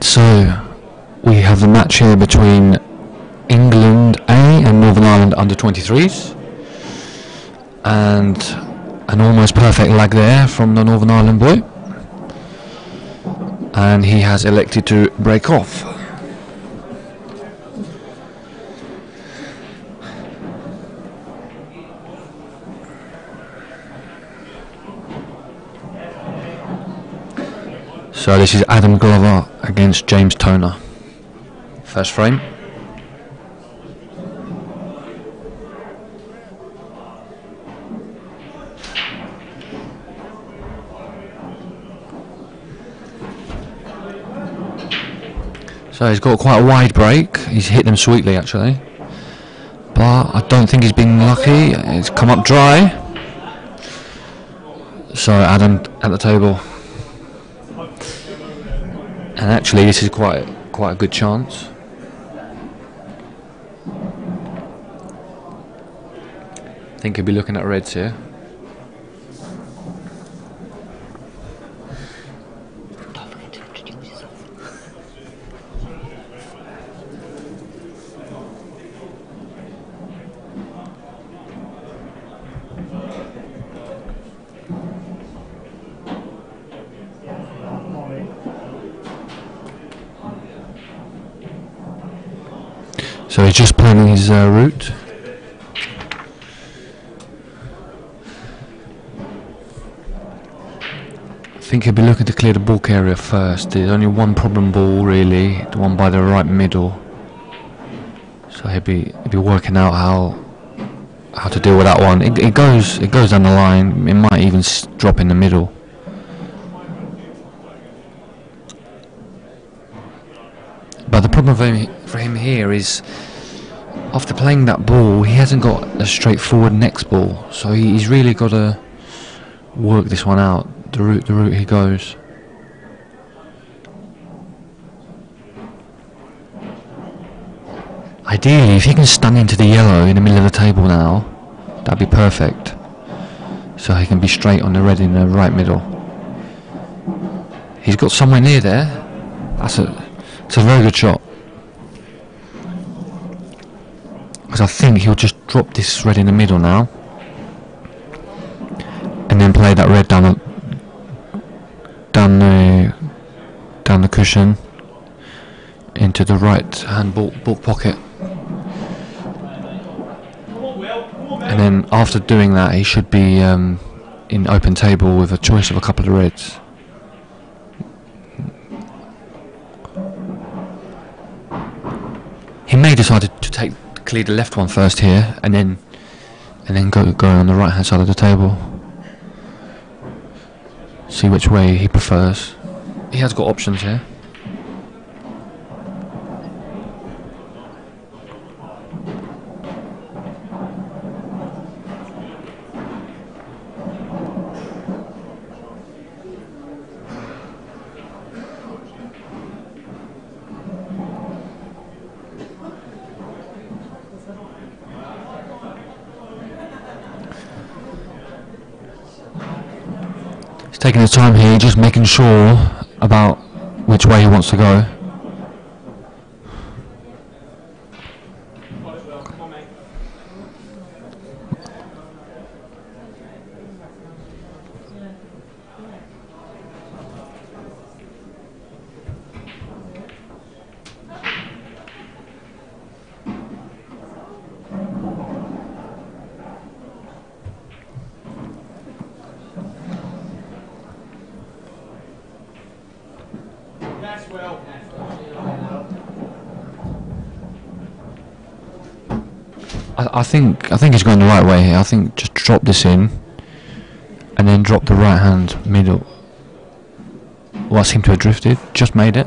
Right, so we have the match here between England A and Northern Ireland under 23s, and an almost perfect lag there from the Northern Ireland boy, and he has elected to break off. So this is Adam Glover against James Toner. First frame. So he's got quite a wide break. He's hit them sweetly actually, but I don't think he's been lucky. It's come up dry. So Adam at the table. And actually this is quite a good chance. I think he'll be looking at reds here. So he's just planning his route. I think he'll be looking to clear the bulk area first. There's only one problem ball really, the one by the right middle. So he'll be working out how to deal with that one. It goes down the line. It might even drop in the middle. But the problem for him here is, after playing that ball, he hasn't got a straightforward next ball, so he's really got to work this one out, the route he goes. Ideally, if he can stun into the yellow in the middle of the table now, that'd be perfect. So he can be straight on the red in the right middle. He's got somewhere near there. It's a very good shot. Because I think he'll just drop this red in the middle now, and then play that red down the cushion into the right hand bulk pocket. And then after doing that, he should be in open table with a choice of a couple of reds. He may decide to clear the left one first here, and then go on the right hand side of the table. See which way he prefers. He has got options here. Taking his time here, just making sure about which way he wants to go. I think he's going the right way here. I think just drop this in, and then drop the right hand middle. Well, I seem to have drifted. Just made it.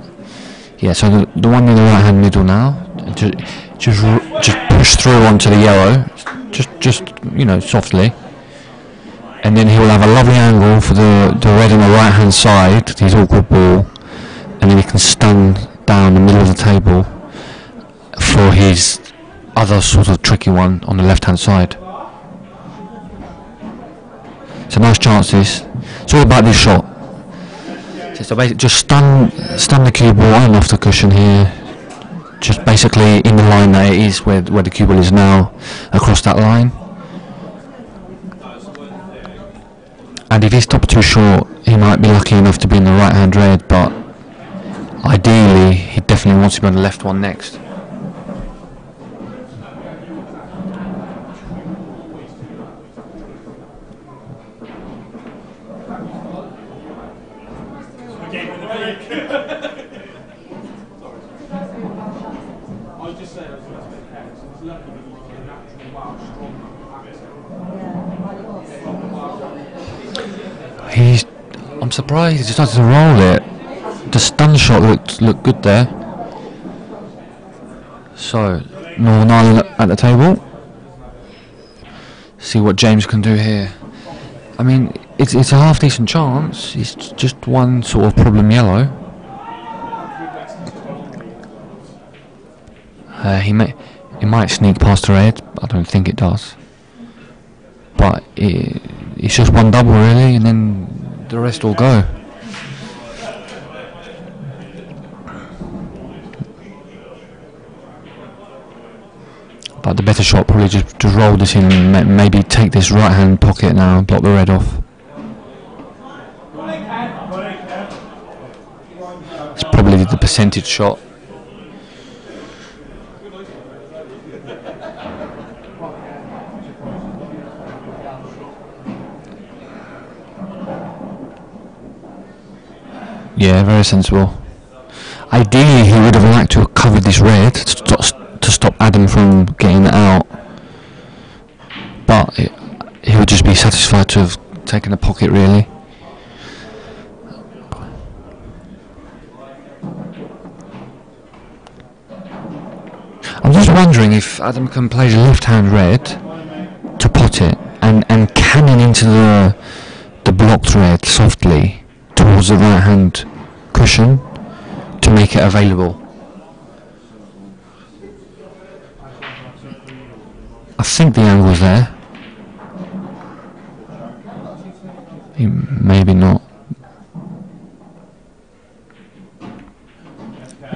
Yeah. So the one in the right hand middle now. Just push through onto the yellow. Just softly. And then he will have a lovely angle for the red on the right hand side. His awkward ball, and then he can stun down the middle of the table for his other sort of tricky one on the left hand side. It's a nice chance this. It's all about this shot. So basically, just stun the cue ball on off the cushion here. Just basically in the line that it is where the cue ball is now, across that line. And if he stops too short, he might be lucky enough to be in the right hand red, but ideally he definitely wants to be on the left one next. I'm surprised he decided to roll it. The stun shot looked good there. So Northern Ireland at the table. See what James can do here. I mean, it's a half decent chance. It's just one sort of problem yellow. It might sneak past the red. I don't think it does. But it's just one double really, and then the rest will go. But the better shot probably just roll this in and maybe take this right hand pocket now and block the red off. It's probably the percentage shot. Yeah, very sensible. Ideally, he would have liked to have covered this red to stop Adam from getting it out, but he would just be satisfied to have taken the pocket, really. I'm just wondering if Adam can play the left-hand red to pot it and cannon into the blocked red softly towards the right hand cushion to make it available. I think the angle's there. Maybe not.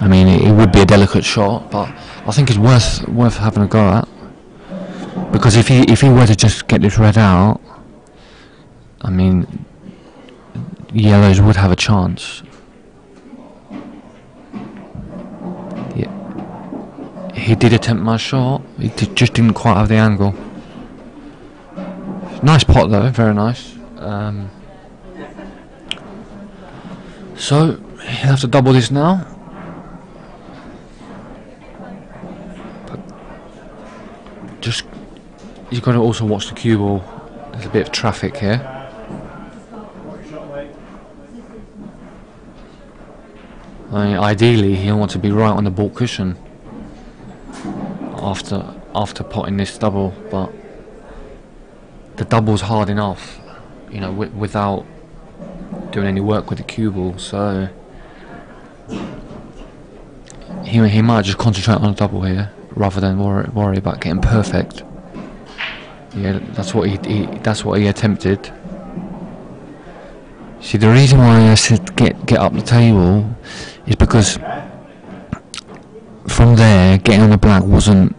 I mean, it would be a delicate shot, but I think it's worth having a go at. Because if he were to just get this red out, I mean, yellows would have a chance. Yeah. He did attempt my shot, he just didn't quite have the angle. Nice pot though, very nice. So, he'll have to double this now. But just, you've got to also watch the cue ball. There's a bit of traffic here. I mean, ideally, he'll want to be right on the baulk cushion after potting this double, but the double's hard enough, you know, without doing any work with the cue ball. So he might just concentrate on the double here rather than worry about getting perfect. Yeah, that's what he attempted. See, the reason why I said get up the table is because from there, getting on the black wasn't,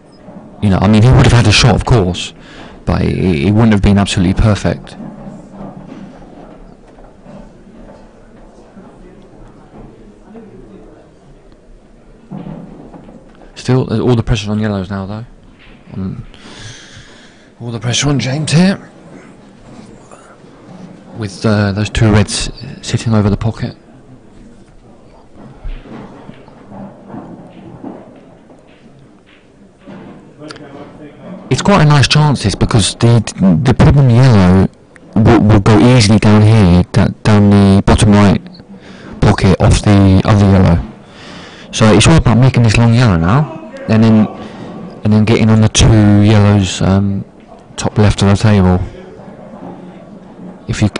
you know, I mean, he would have had a shot, of course, but it wouldn't have been absolutely perfect. Still, there's all the pressure on yellows now, though. All the pressure on James here, with those two reds sitting over the pocket. It's quite a nice chance, this, because the problem yellow will go easily down here, down the bottom right pocket off the other yellow. So it's all about making this long yellow now, and then getting on the two yellows top left of the table.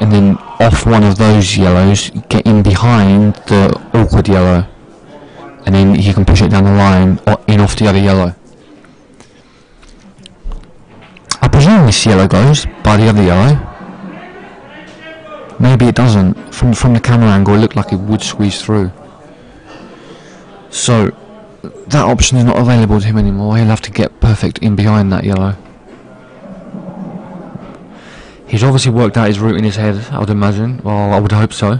And then off one of those yellows, get in behind the awkward yellow, and then you can push it down the line or in off the other yellow. I presume this yellow goes by the other yellow. maybe it doesn't. From the camera angle, it looked like it would squeeze through. So that option is not available to him anymore. He'll have to get perfect in behind that yellow. He's obviously worked out his route in his head, I would imagine. Well, I would hope so.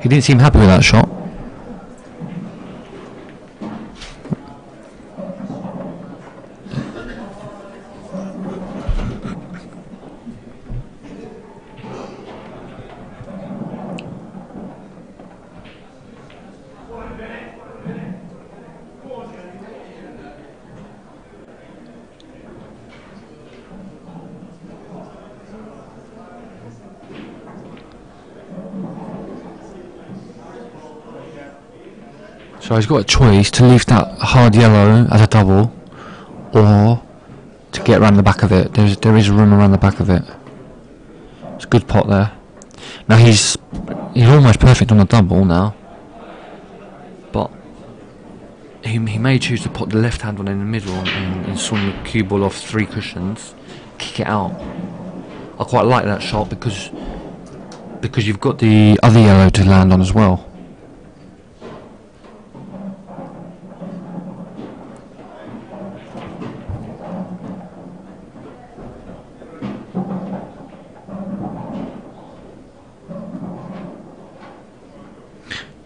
He didn't seem happy with that shot. So he's got a choice to leave that hard yellow as a double, or to get around the back of it. There is room around the back of it. It's a good pot there. Now he's almost perfect on the double now, but he may choose to put the left hand one in the middle and swing the cue ball off 3 cushions, kick it out. I quite like that shot because you've got the other yellow to land on as well.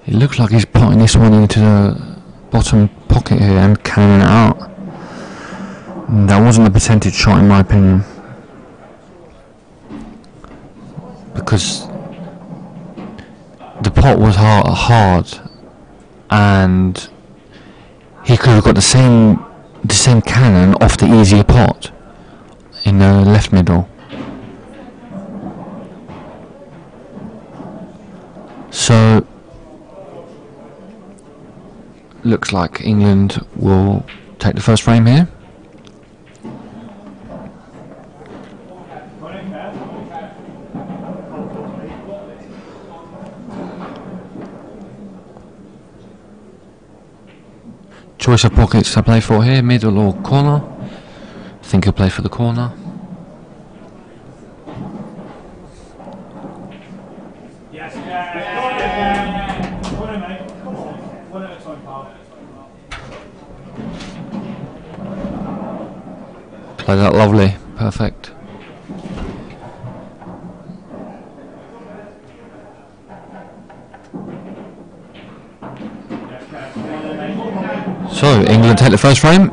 It looks like he's putting this one into the bottom pocket here and canning it out. That wasn't a percentage shot in my opinion, because the pot was hard and he could have got the same cannon off the easier pot in the left middle. So looks like England will take the first frame here. Choice of pockets to play for here, middle or corner. I think he'll play for the corner. Play that lovely, perfect. So England take the first frame.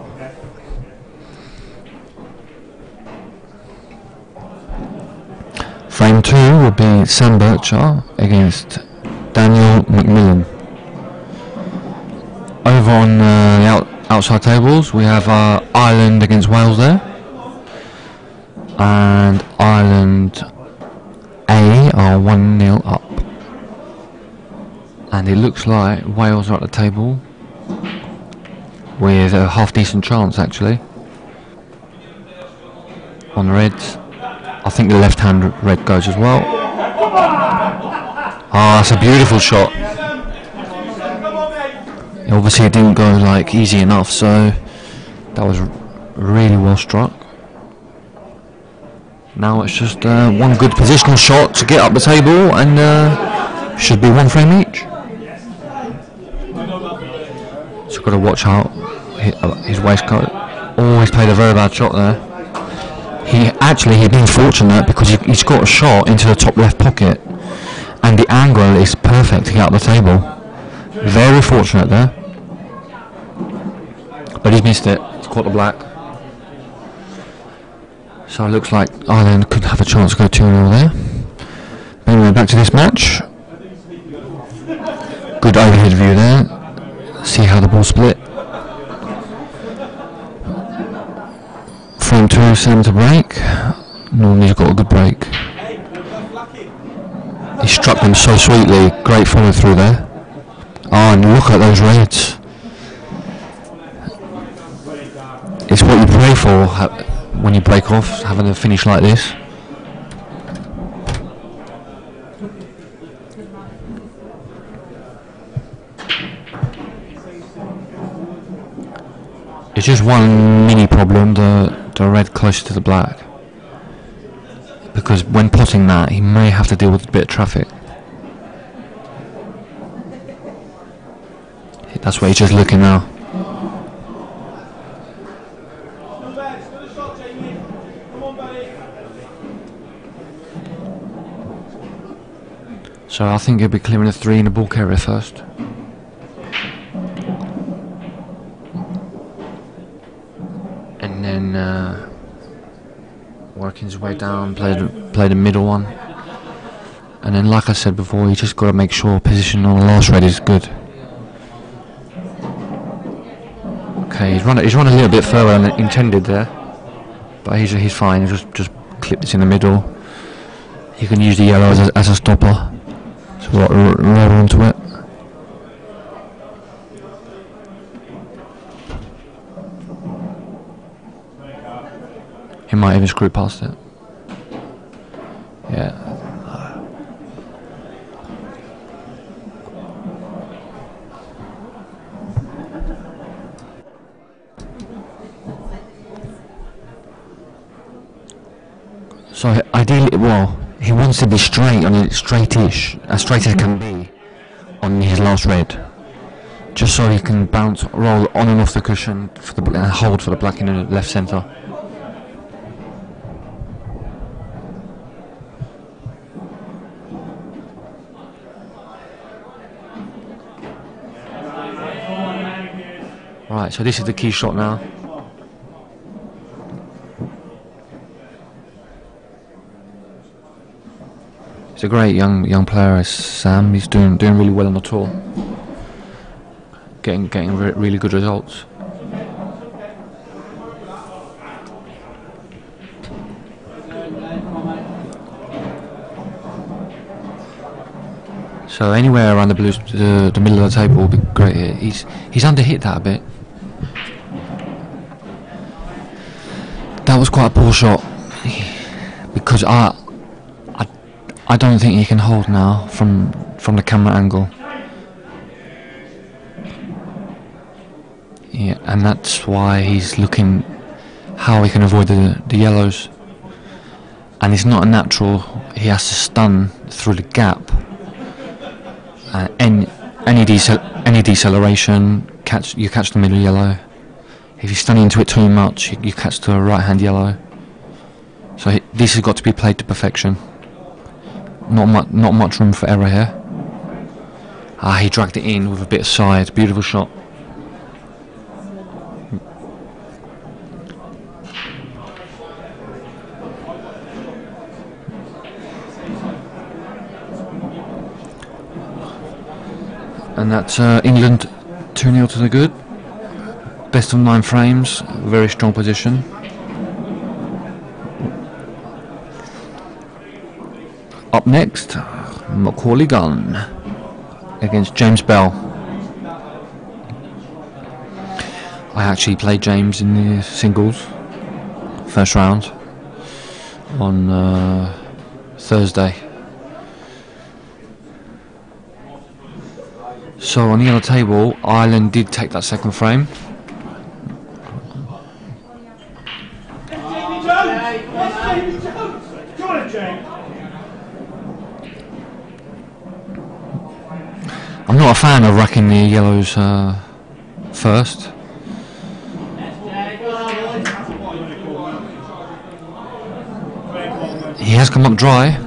Frame 2 will be Sam Bircher against Daniel McMillan. Over on the outside tables we have Ireland against Wales there, and Ireland A are 1-0 up, and it looks like Wales are at the table with a half decent chance actually on the reds. I think the left hand red goes as well. Ah, that's a beautiful shot. Obviously it didn't go like easy enough, so that was really well struck. Now it's just one good positional shot to get up the table, and should be 1 frame each. So got to watch out his waistcoat. Oh, he's played a very bad shot there. He'd been fortunate because he's got a shot into the top left pocket, and the angle is perfect to get up the table. Very fortunate there, but he's missed it. He's caught the black. So it looks like Ireland could have a chance to go 2-0 there. But anyway, back to this match. Good overhead view there. See how the ball split. Frame 2, Sam to break. Normally he's got a good break. He struck them so sweetly. Great follow through there. Oh, and look at those reds. It's what you pray for when you break off, having a finish like this. It's just one mini problem, the red closer to the black. Because when potting that, he may have to deal with a bit of traffic. That's why he's just looking now. So I think he'll be clearing the 3 in the ball carrier first. And then working his way down, play the middle one. And then, like I said before, you just got to make sure position on the last red is good. Okay, he's run a little bit further than intended there, but he's fine. He'll just clip this in the middle. You can use the yellow as a stopper. So roll onto it. He might even screw past it. Yeah. So ideally, well, he wants to be straight on it, straightish, as straight as it can be on his last red, just so he can roll on and off the cushion for the and hold for the black in the left centre. Right, so this is the key shot now. He's a great young player, Sam. He's doing really well on the tour, getting really good results. So anywhere around the blues, the middle of the table will be great here. He's underhit that a bit. That was quite a poor shot, because I don't think he can hold now from the camera angle. Yeah, and that's why he's looking how he can avoid the yellows. And it's not a natural. He has to stun through the gap. Any deceleration, you catch the middle yellow. If you stun into it too much, you catch the right hand yellow. So this has got to be played to perfection. Not much room for error here. He dragged it in with a bit of side. Beautiful shot. And that's England 2-0 to the good. Best of 9 frames. Very strong position. Up next, Macaulay Gunn against James Bell. I actually played James in the singles first round on Thursday. So on the other table, Ireland did take that second frame. I'm not a fan of racking the yellows first. He has come up dry,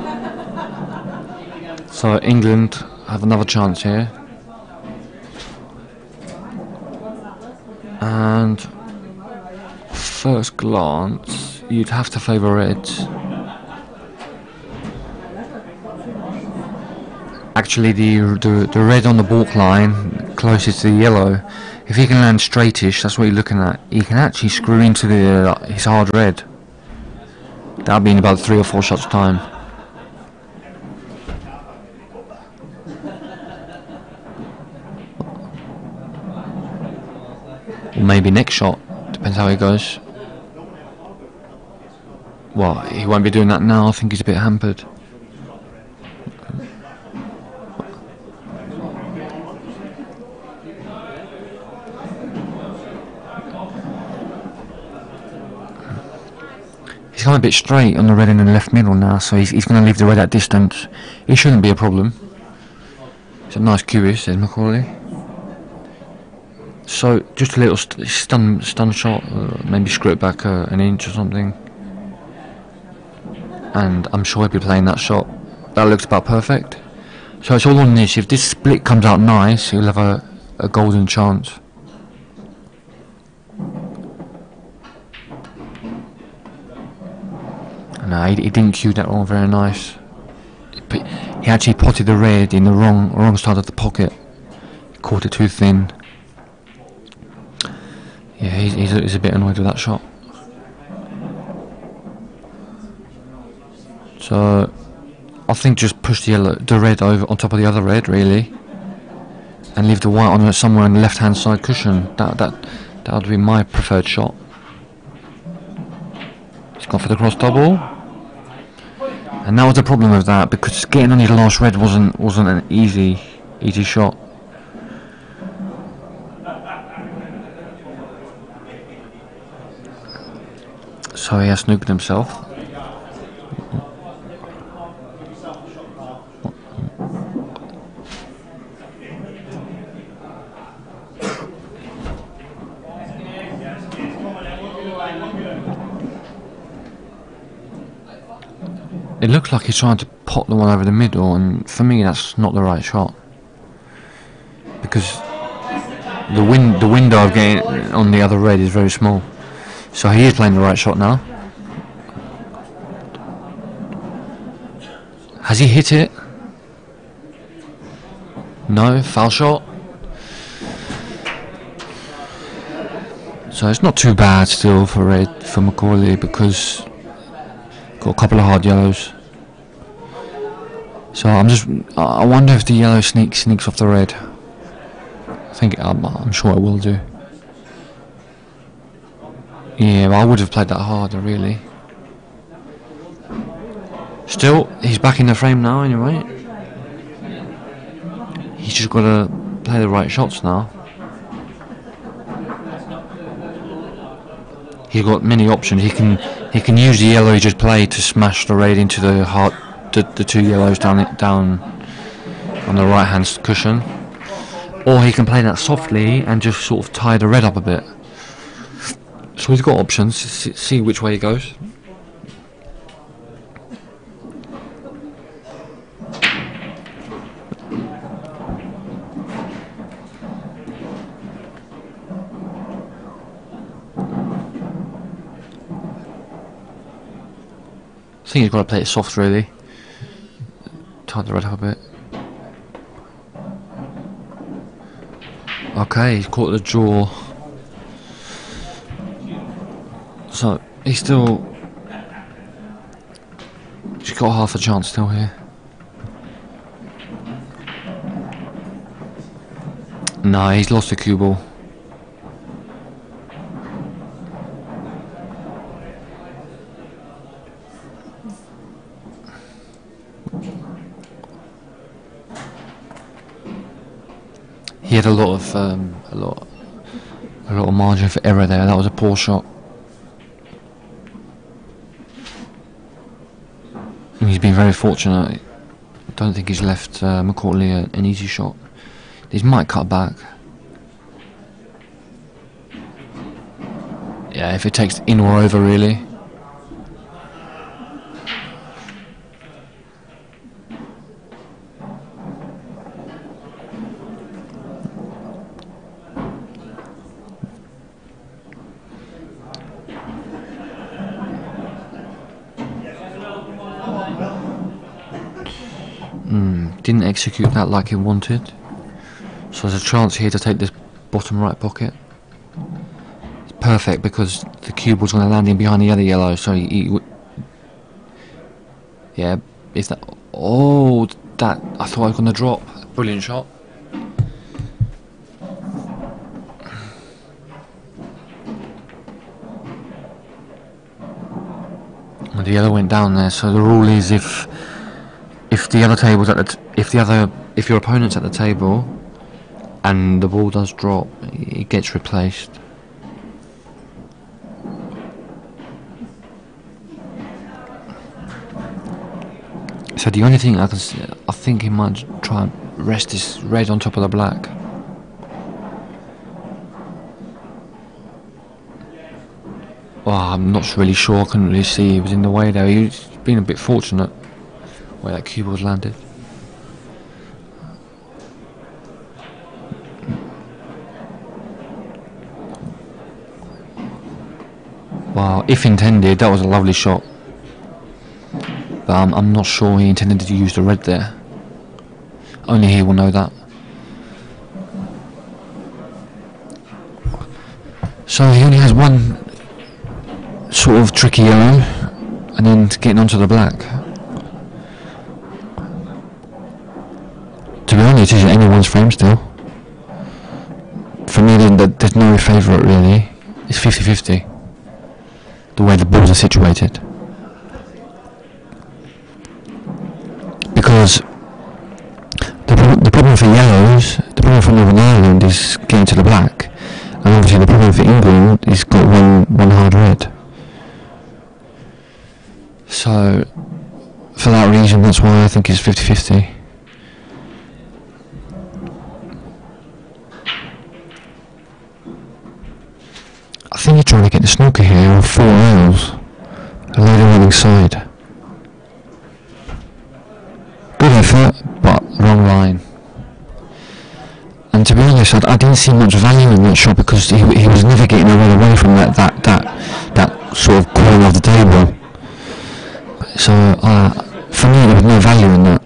so England have another chance here. And first glance, you'd have to favour reds. Actually, the red on the balk line closest to the yellow, if he can land straightish, that's what you're looking at. He can actually screw into his hard red. That'll be in about 3 or 4 shots time. Or maybe next shot, depends how he goes. Well, he won't be doing that now. I think he's a bit hampered. He's gone a bit straight on the red in the left middle now, so he's going to leave the red at distance. It shouldn't be a problem. It's a nice cue, says Macaulay. So just a little stun shot, maybe screw it back an inch or something, and I'm sure he'll be playing that shot. That looks about perfect. So it's all on this. If this split comes out nice, he'll have a golden chance. No, he didn't cue that one very nice. He actually potted the red in the wrong side of the pocket. He caught it too thin. Yeah, he's a bit annoyed with that shot. So I think just push the red over on top of the other red, really, and leave the white on it somewhere on the left-hand side cushion. That would be my preferred shot. He's gone for the cross double, and that was the problem with that, because getting on his last red wasn't an easy shot. So he has snooked himself. It looks like he's trying to pot the one over the middle, and for me that's not the right shot, because the window of getting on the other red is very small. So he is playing the right shot now. Has he hit it? No, foul shot. So it's not too bad still for Macaulay, because got a couple of hard yellows. So I wonder if the yellow sneaks off the red. I'm sure it will do. Yeah, but I would have played that harder, really. Still, he's back in the frame now anyway. He's just got to play the right shots now. He's got many options. He can use the yellow he just played to smash the red into the two yellows down on the right hand cushion, or he can play that softly and just sort of tie the red up a bit. So he's got options. See which way he goes. I think he's got to play it soft, really. Tie the red up a bit. Okay, he's caught the draw. So he's got half a chance still here. No, he's lost the cue ball. He had a lot of margin for error there. That was a poor shot. And he's been very fortunate. I don't think he's left Macaulay an easy shot. He might cut back. Yeah, if it takes in or over, really. Didn't execute that like he wanted. So there's a chance here to take this bottom right pocket. It's perfect because the cue ball's going to land in behind the other yellow. So yeah, is that? Oh, that I thought I was going to drop. Brilliant shot. Well, the yellow went down there. So the rule is if the other table's at if your opponent's at the table and the ball does drop, it gets replaced. So the only thing I think he might try and rest this red on top of the black. Well, I'm not really sure. I couldn't really see. He was in the way there. He's been a bit fortunate where that cue was landed. Wow, if intended, that was a lovely shot. But I'm not sure he intended to use the red there. Only he will know that. So he only has one sort of tricky yellow, and then getting onto the black. To be honest, it's anyone's frame still. For me, there's no favourite really. It's 50-50. The way the balls are situated. Because the problem for yellows, the problem for Northern Ireland is getting to the black, and obviously the problem for England is got one hard red. So for that reason, that's why I think it's 50-50. I think you're trying to get the snooker here on 4 rails, a lady running side. Good effort, but wrong line. And to be honest, I didn't see much value in that shot because he was never getting away from that sort of corner of the table. So for me, there was no value in that.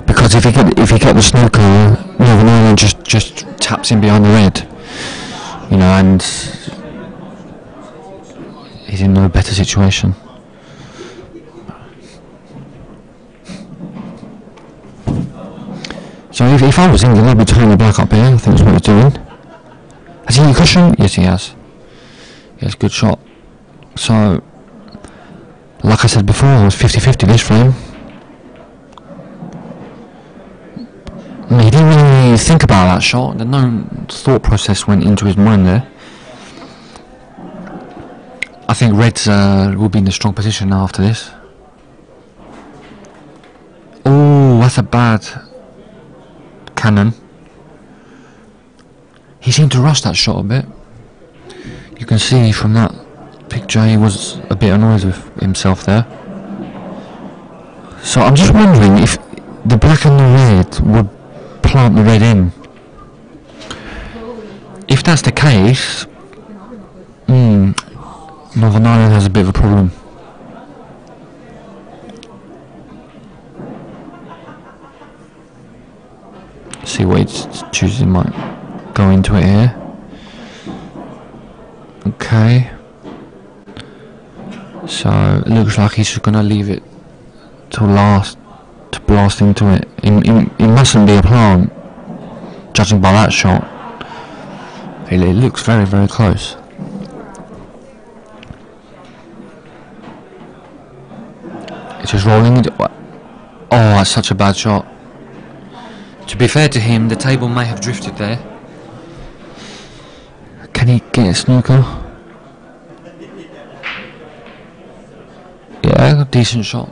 Because if he got the snooker, Northern Ireland just taps in behind the red, you know, and he's in no better situation. So if I was England, I'd be tying the black up here. I think that's what he's doing. Has he hit a cushion? Yes, he has. Yes, good shot. So, like I said before, it was 50-50 this frame. I mean, he didn't really think about that shot. No thought process went into his mind there. I think Reds will be in a strong position now after this. Oh, that's a bad cannon. He seemed to rush that shot a bit. You can see from that picture he was a bit annoyed with himself there. So I'm just wondering if the black and the red would plant the red in. If that's the case, Northern Ireland has a bit of a problem. See what he's choosing, might go into it here. Okay. So it looks like he's just gonna leave it till last to blast into it. It mustn't be a plant, judging by that shot. It looks very, very close. It's just rolling into. Oh, that's such a bad shot. To be fair to him, the table may have drifted there. Can he get a snooker? Yeah, decent shot.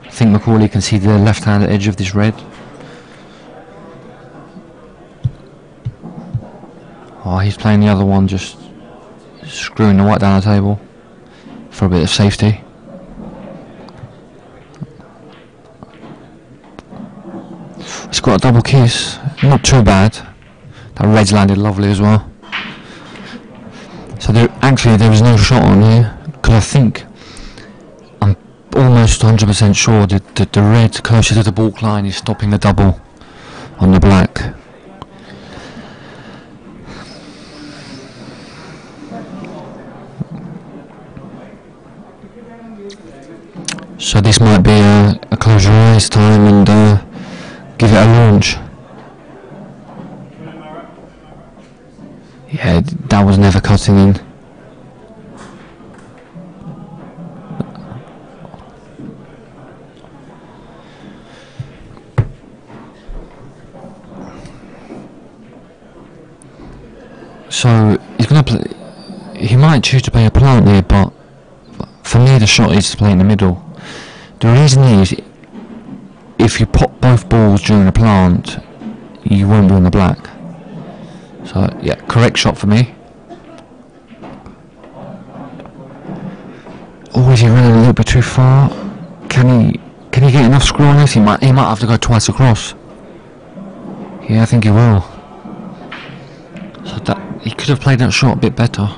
I think Macaulay can see the left-hand edge of this red. Oh, he's playing the other one, just screwing the white down the table for a bit of safety. It's got a double kiss, not too bad. That red's landed lovely as well. So there was no shot on here, because I think I'm almost 100% sure that the red closer to the baulk line is stopping the double on the black. So this might be a close your eyes time and give it a launch. Yeah, that was never cutting in. So he's he might choose to play a plant here, but for me the shot is to play in the middle. The reason is, if you pop both balls during a plant, you won't be on the black. So yeah, correct shot for me. Oh, is he running a little bit too far? Can he get enough screw on this? He might have to go twice across. Yeah, I think he will. So that he could have played that shot a bit better.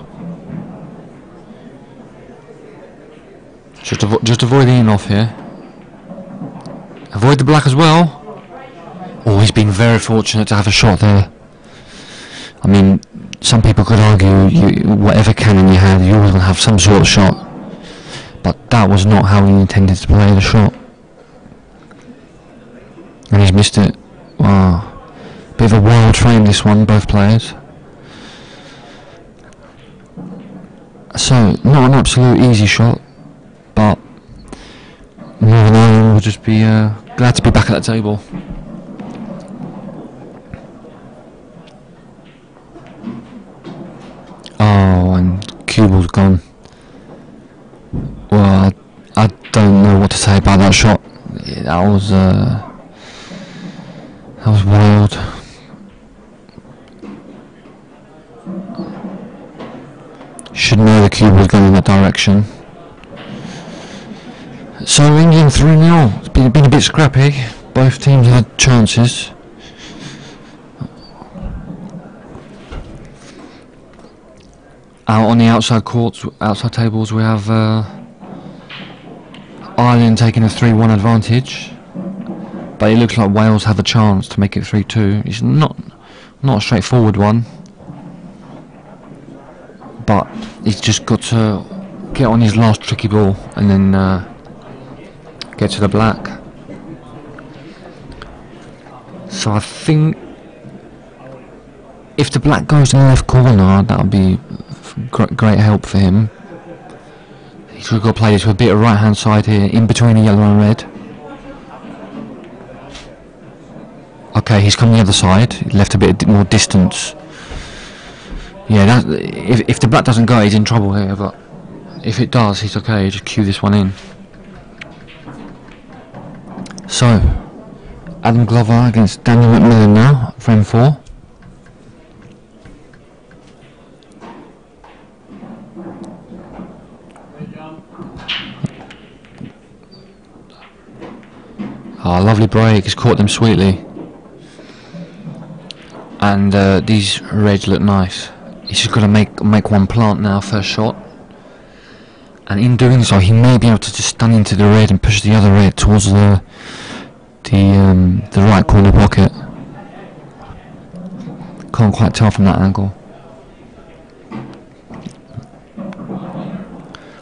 Just avoid the in-off here. Avoid the black as well. Oh, he's been very fortunate to have a shot there. I mean, some people could argue whatever cannon you had, you always going to have some sort of shot. But that was not how he intended to play the shot. And he's missed it. Wow. Bit of a wild frame this one, both players. So, not an absolute easy shot, but Northern Ireland will just be glad to be back at the table. Oh, and cue ball's gone. Well, I don't know what to say about that shot. Yeah, that was wild. Should know the cue was going in that direction. So England 3-0. It's been a bit scrappy. Both teams had chances. Out on the outside courts, outside tables, we have Ireland taking a 3-1 advantage, but it looks like Wales have a chance to make it 3-2. It's not a straightforward one, but he's just got to get on his last tricky ball and then get to the black. So I think if the black goes in the left corner, that would be great help for him. He's got to play this with a bit of right hand side here, in between the yellow and red. Okay, he's come the other side. He left a bit more distance. Yeah, if the black doesn't go, he's in trouble here. But if it does, he's okay. Just cue this one in. So, Adam Glover against Daniel McMillan now, frame 4. Oh, lovely break, he's caught them sweetly. And these reds look nice. He's just got to make one plant now, first shot. And in doing so, he may be able to just stun into the red and push the other red towards the right corner pocket. Can't quite tell from that angle.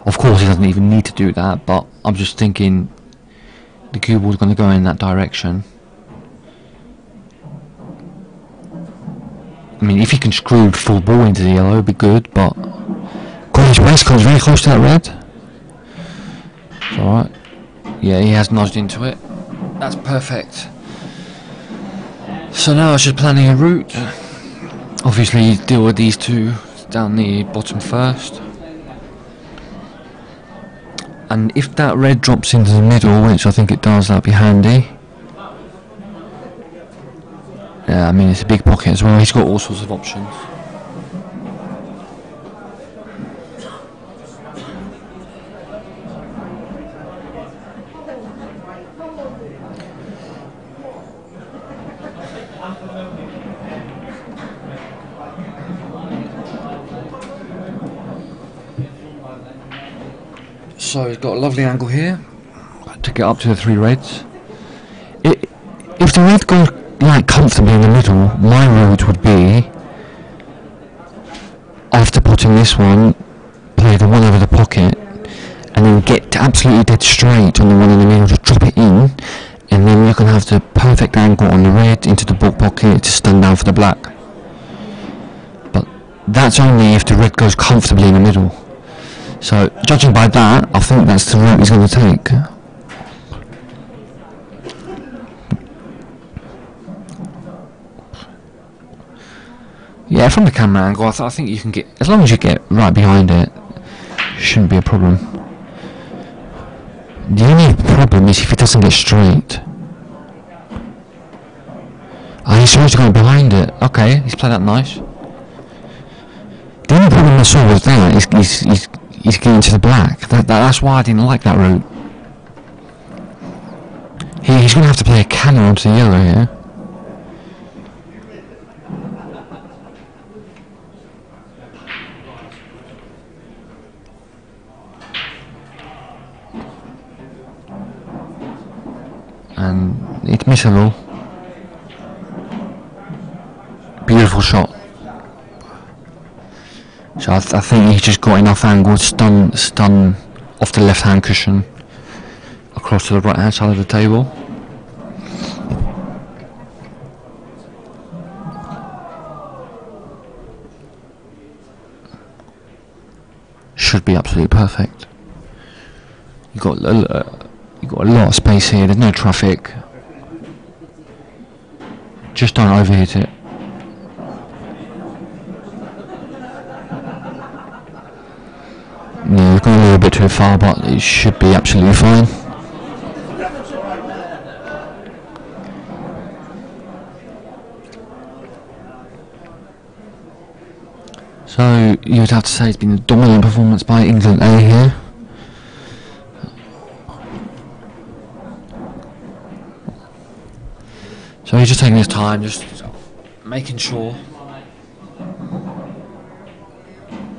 Of course, he doesn't even need to do that, but I'm just thinking the cue ball's going to go in that direction. I mean, if he can screw full ball into the yellow, it'd be good, but God, his waistcoat's very close to that red. It's alright. Yeah, he has nudged into it. That's perfect. So now it's just planning a route. Obviously, you deal with these two down the bottom first. And if that red drops into the middle, which I think it does, that'd be handy. Yeah, I mean, it's a big pocket as well. He's got all sorts of options. So he's got a lovely angle here to get up to the three reds. If the red goes like comfortably in the middle, my route would be, after putting this one, play the one over the pocket and then get absolutely dead straight on the one in the middle, just drop it in, and then you can have the perfect angle on the red into the back pocket to stun down for the black. But that's only if the red goes comfortably in the middle. So, judging by that, I think that's the route he's going to take. Yeah, from the camera angle, I think you can get, as long as you get right behind it, shouldn't be a problem. The only problem is if it doesn't get straight. Oh, he's supposed to go behind it. Okay, he's played that nice. The only problem I saw was that he's getting to the black. That's why I didn't like that route. He's going to have to play a cannon onto the yellow here. And it's missable. Beautiful shot. So I think he's just got enough angle to stun off the left hand cushion across to the right hand side of the table. Should be absolutely perfect. You got a lot of space here. There's no traffic. Just don't overhit it. Yeah, we've gone a little bit too far, but it should be absolutely fine. So you'd have to say it's been a dominant performance by England A here. So he's just taking his time, just making sure,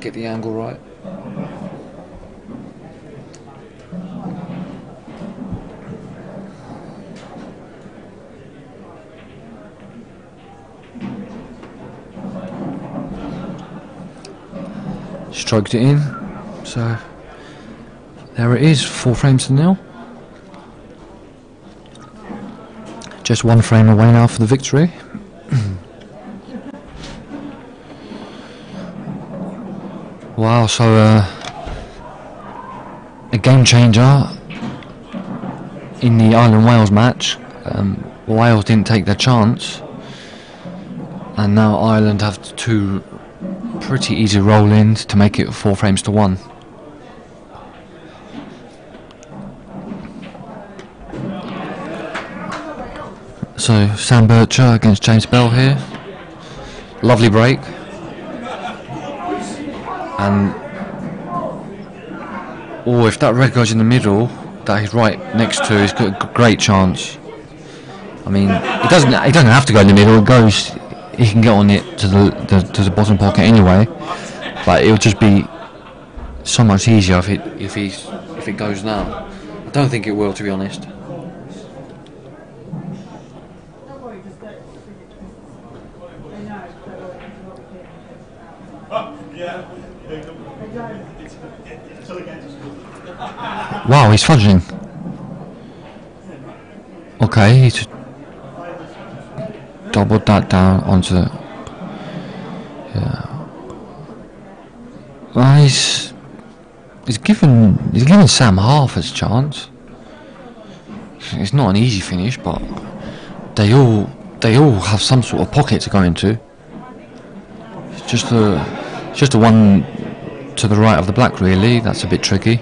get the angle right. Stroked it in, so there it is, 4 frames to 0. Just 1 frame away now for the victory. Wow, so a game changer in the Ireland-Wales match. Wales didn't take their chance, and now Ireland have 2 pretty easy roll-ins to make it 4 frames to 1. So Sam Bircher against James Bell here. Lovely break. And oh, if that red goes in the middle, that he's right next to, he's got a great chance. I mean, it doesn't have to go in the middle. It goes. He can get on it to the bottom pocket anyway, but it'll just be so much easier if it goes now. I don't think it will, to be honest. Wow, he's fudging. Okay, he's doubled that down onto the... Yeah. Well, he's given Sam half his chance. It's not an easy finish, but they all have some sort of pocket to go into. It's just the one to the right of the black, really. That's a bit tricky.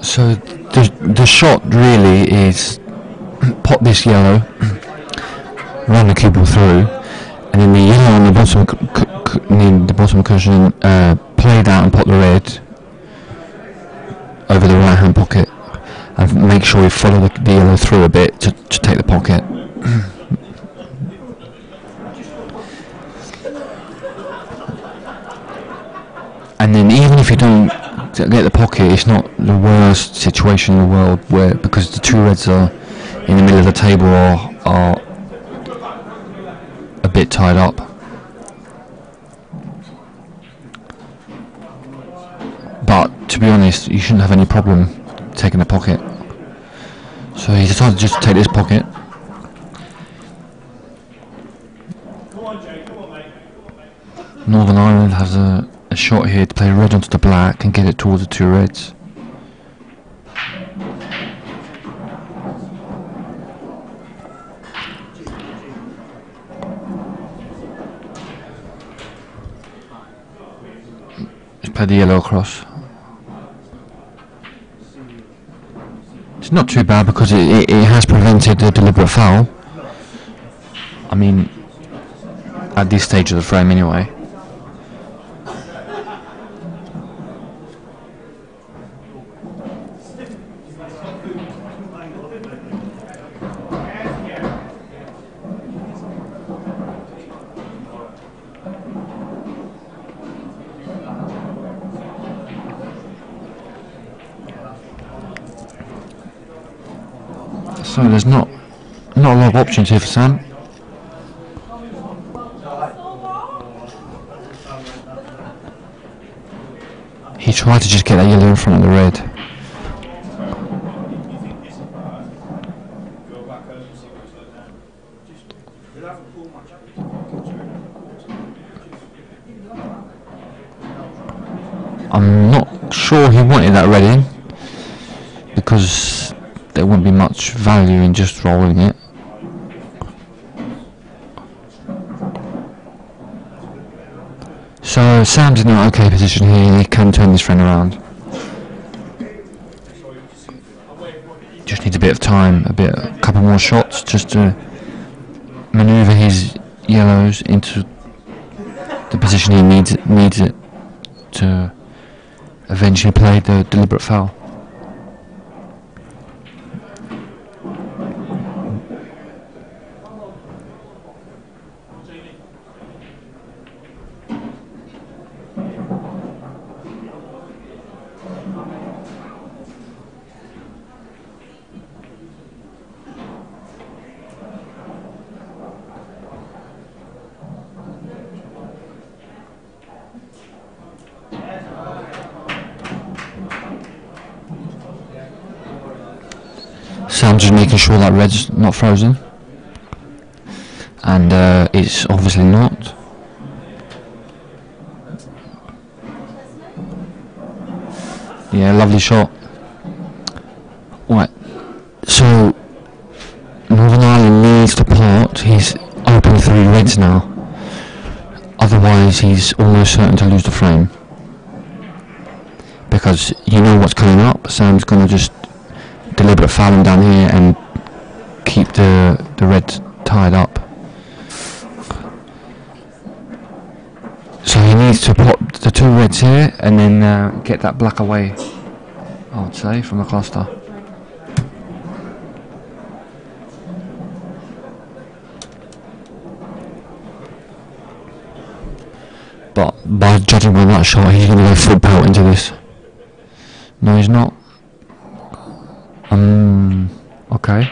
So the shot really is pop this yellow, run the cue ball through, and then the yellow on the bottom cushion, play that and pop the red over the right hand pocket, and make sure you follow the yellow through a bit to take the pocket. to get the pocket, it's not the worst situation in the world, where because the two reds are in the middle of the table are a bit tied up. But to be honest, you shouldn't have any problem taking the pocket. So he decided just to take this pocket. Northern Ireland has a shot here to play red onto the black and get it towards the two reds. Let's play the yellow across. It's not too bad because it has prevented a deliberate foul. I mean, at this stage of the frame anyway. So there's not a lot of options here for Sam. He tried to just get that yellow in front of the red. I'm not sure he wanted that red in, because there wouldn't be much value in just rolling it. So Sam's in an okay position here, he can turn this friend around. Just needs a bit of time, a couple more shots just to manoeuvre his yellows into the position he needs it to eventually play the deliberate foul. Sam's just making sure that red's not frozen, and it's obviously not. Yeah, lovely shot. Right, so Northern Ireland needs to part. He's open 3 reds now, otherwise he's almost certain to lose the frame, because you know what's coming up. Sam's going to just deliberate fouling down here and keep the red tied up. So he needs to pop the 2 reds here and then get that black away, I would say, from the cluster. But by judging by that shot, he's going to go full pelt into this. No, he's not. Okay.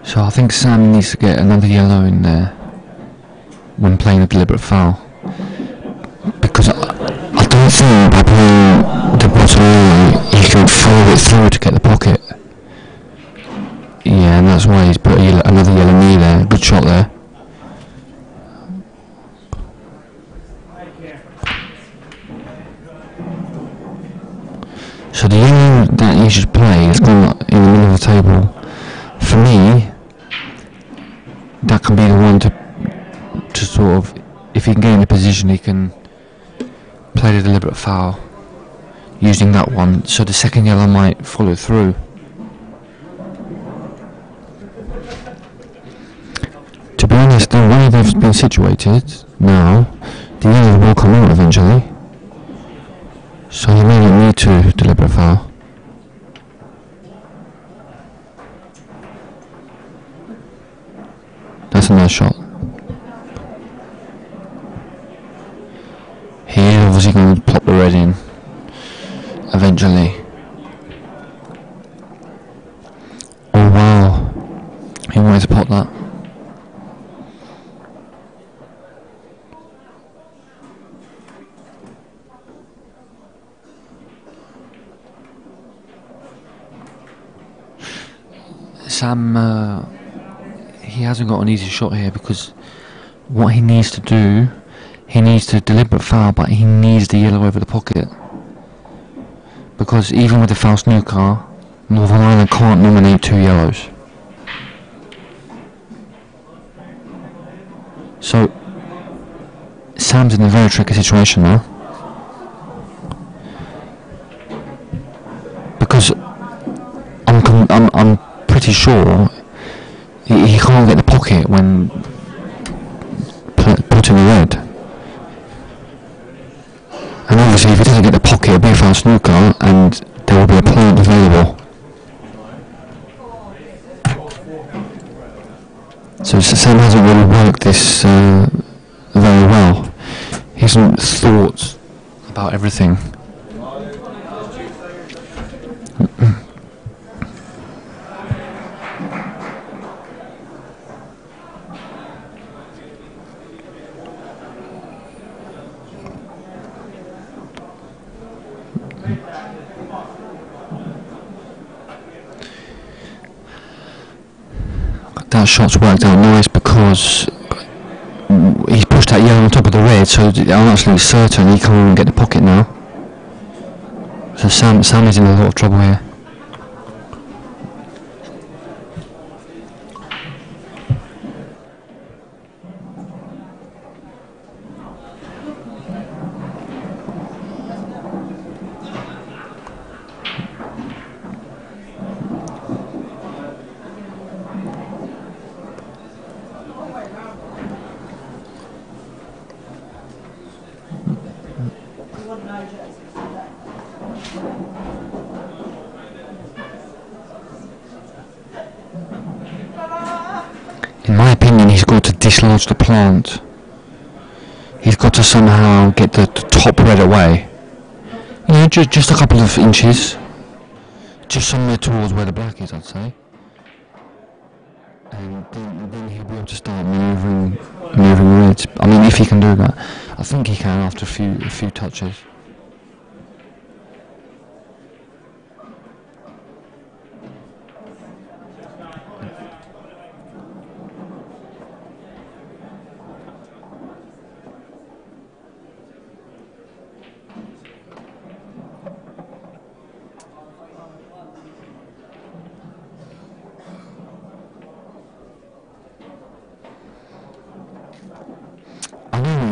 So I think Sam needs to get another yellow in there when playing a deliberate foul, because I don't think by playing the bottom yellow he can follow it through to get the pocket. Yeah, and that's why he's put another yellow knee there. Good shot there. So the yellow that he should play is gone in the middle of the table. For me, that can be the one to sort of, if he can get in a position, he can play the deliberate foul using that one, so the second yellow might follow through. way they've been situated now, the yellow will come out eventually. So he may not need to deliberate foul. That's a nice shot. He is obviously going to pop the red in eventually. Oh wow, he wanted to pop that. Sam, he hasn't got an easy shot here because what he needs to do, he needs to deliberate foul, but he needs the yellow over the pocket. Because even with the foul snooker, Northern Ireland can't nominate 2 yellows. So Sam's in a very tricky situation now. Because I'm pretty sure he can't get the pocket when putting the red. And obviously if he doesn't get the pocket, it'll be a foul snooker and there will be a point available. So Sam hasn't really worked this very well. He hasn't thought about everything. That shot's worked out nice because he's pushed that yellow on top of the red, so I'm absolutely certain he can't even get the pocket now. So Sam is in a lot of trouble here. In my opinion, he's got to dislodge the plant. He's got to somehow get the top red away. You know, just a couple of inches. Just somewhere towards where the black is, I'd say. And then he'll be able to start manoeuvring reds. I mean, if he can do that. I think he can after a few touches.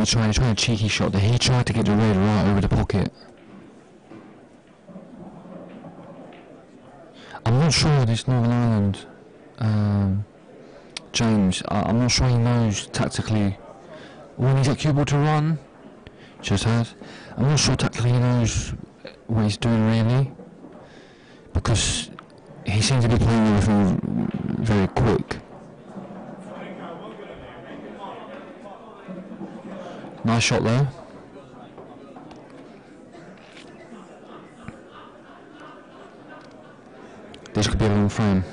He's trying a cheeky shot there. He tried to get the red right over the pocket. I'm not sure this Northern Ireland James, I'm not sure he knows tactically when he's at cue ball to run. Just has. I'm not sure tactically he knows what he's doing really, because he seems to be playing everything very quick. Nice shot there. This could be a long frame.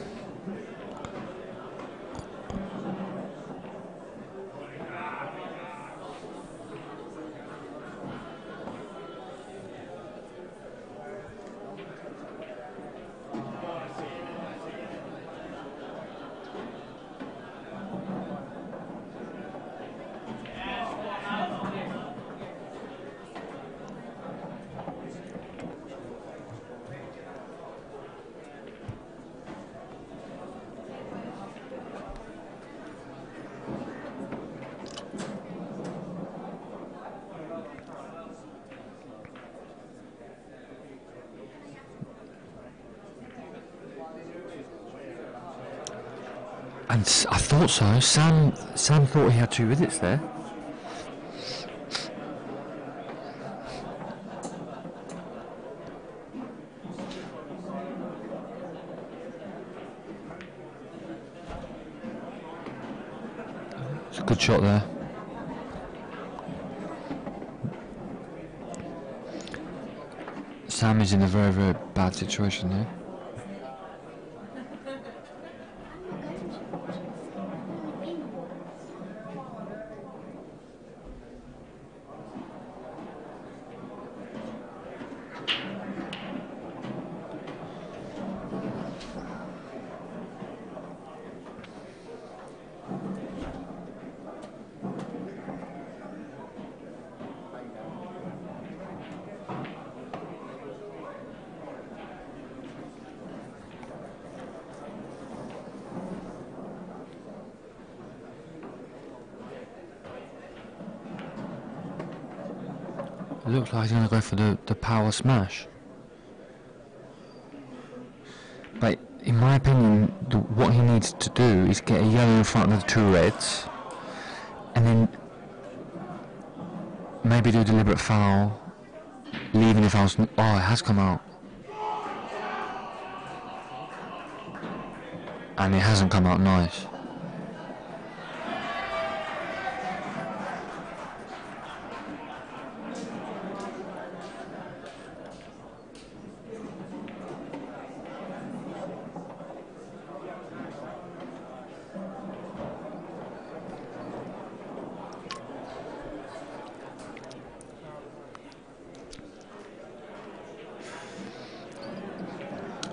And I thought so. Sam thought he had 2 visits there. It's a good shot there. Sam is in a very, very bad situation here. It looks like he's going to go for the power smash. But in my opinion, what he needs to do is get a yellow in front of the 2 reds, and then maybe do a deliberate foul, leaving the fouls. Oh, it has come out. And it hasn't come out nice.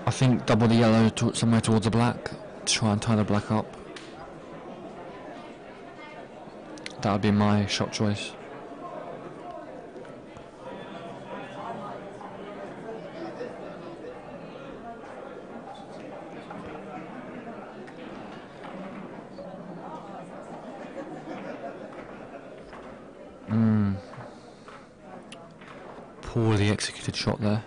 I think double the yellow somewhere towards the black to try and tie the black up. That would be my shot choice. Poorly executed shot there.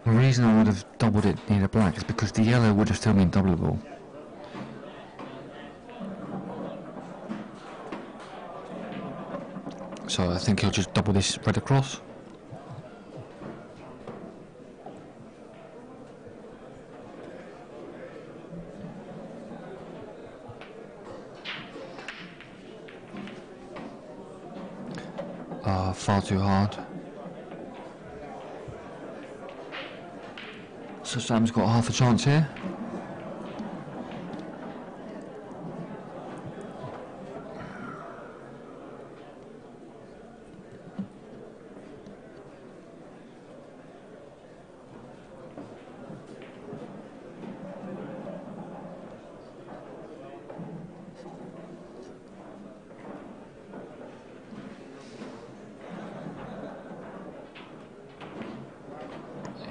The reason I would have doubled it near the black is because the yellow would have still been doubleable. So I think he'll just double this red across. Far too hard. So Sam's got half a chance here.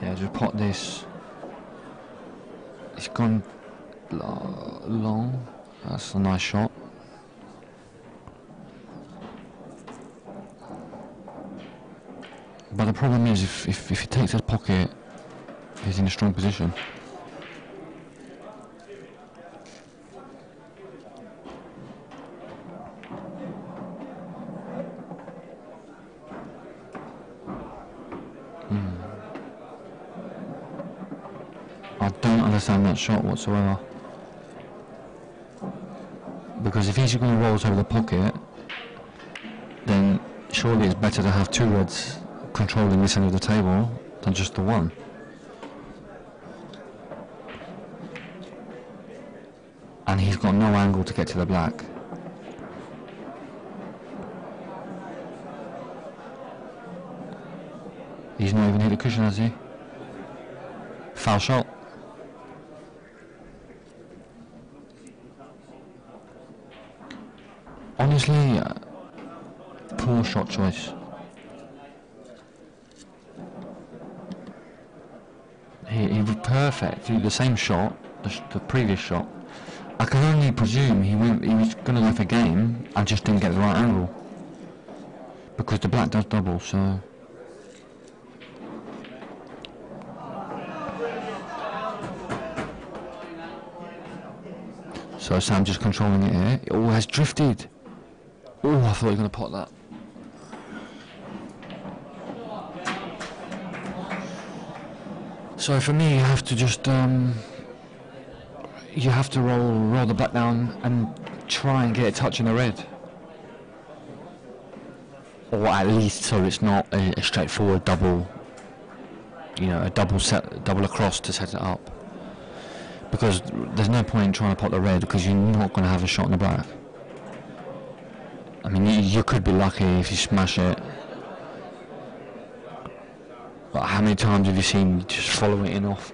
Yeah, just pot this. It's gone long. That's a nice shot. But the problem is, if he takes his pocket, he's in a strong position. I don't understand that shot whatsoever. Because if he's going to roll over the pocket, then surely it's better to have 2 reds controlling this end of the table than just the one. And he's got no angle to get to the black. He's not even hit the cushion, has he? Foul shot. Honestly, poor shot choice. He was perfect. He did the same shot, the previous shot. I can only presume he was going to go for game and just didn't get the right angle. Because the black does double, so... So Sam just controlling it here. It all has drifted. Oh, I thought he was going to pot that. So for me, you have to just you have to roll the black down and try and get it touching the red, or at least so it's not a straightforward double. You know, a double across to set it up. Because there's no point in trying to pot the red because you're not going to have a shot in the black. I mean, you could be lucky if you smash it. But how many times have you seen just follow it in off?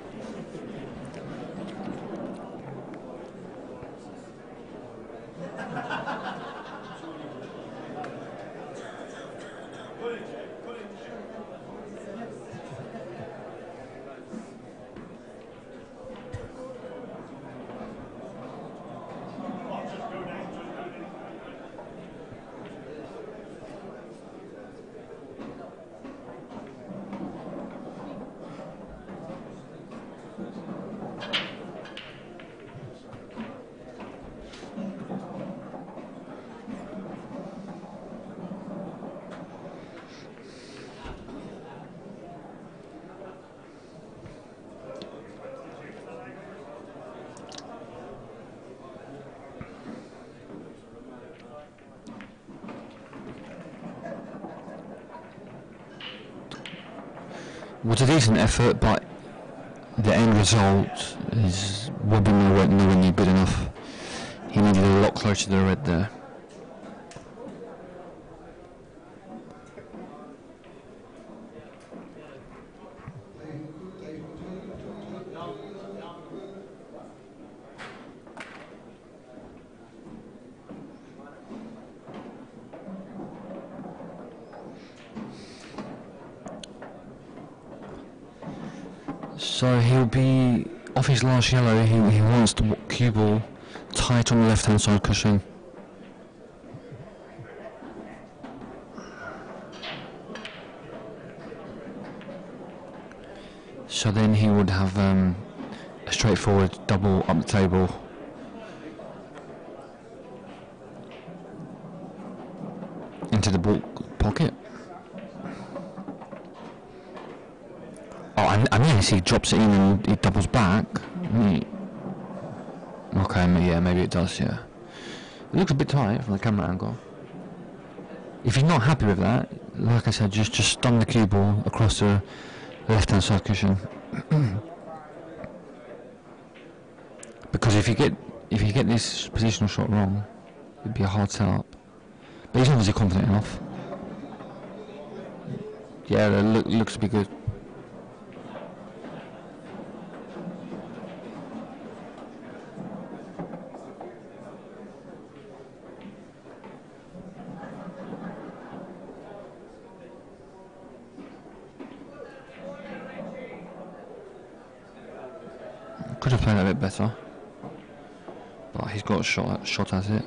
Was a decent effort, but the end result would be nowhere near good enough. He needed a lot closer to the red there. So he'll be off his last yellow. He wants the cue ball tight on the left hand side cushion. So then he would have a straightforward double up the table. Into the ball pocket. Oh, and yes, he drops it in and he doubles back. Okay, yeah, maybe it does, yeah. It looks a bit tight from the camera angle. If you're not happy with that, like I said, just stun the cue ball across the left-hand side cushion. Because if you get this positional shot wrong, it'd be a hard setup. But he's obviously confident enough. Yeah, that looks to be good. Could have played a bit better, but he's got a shot at it.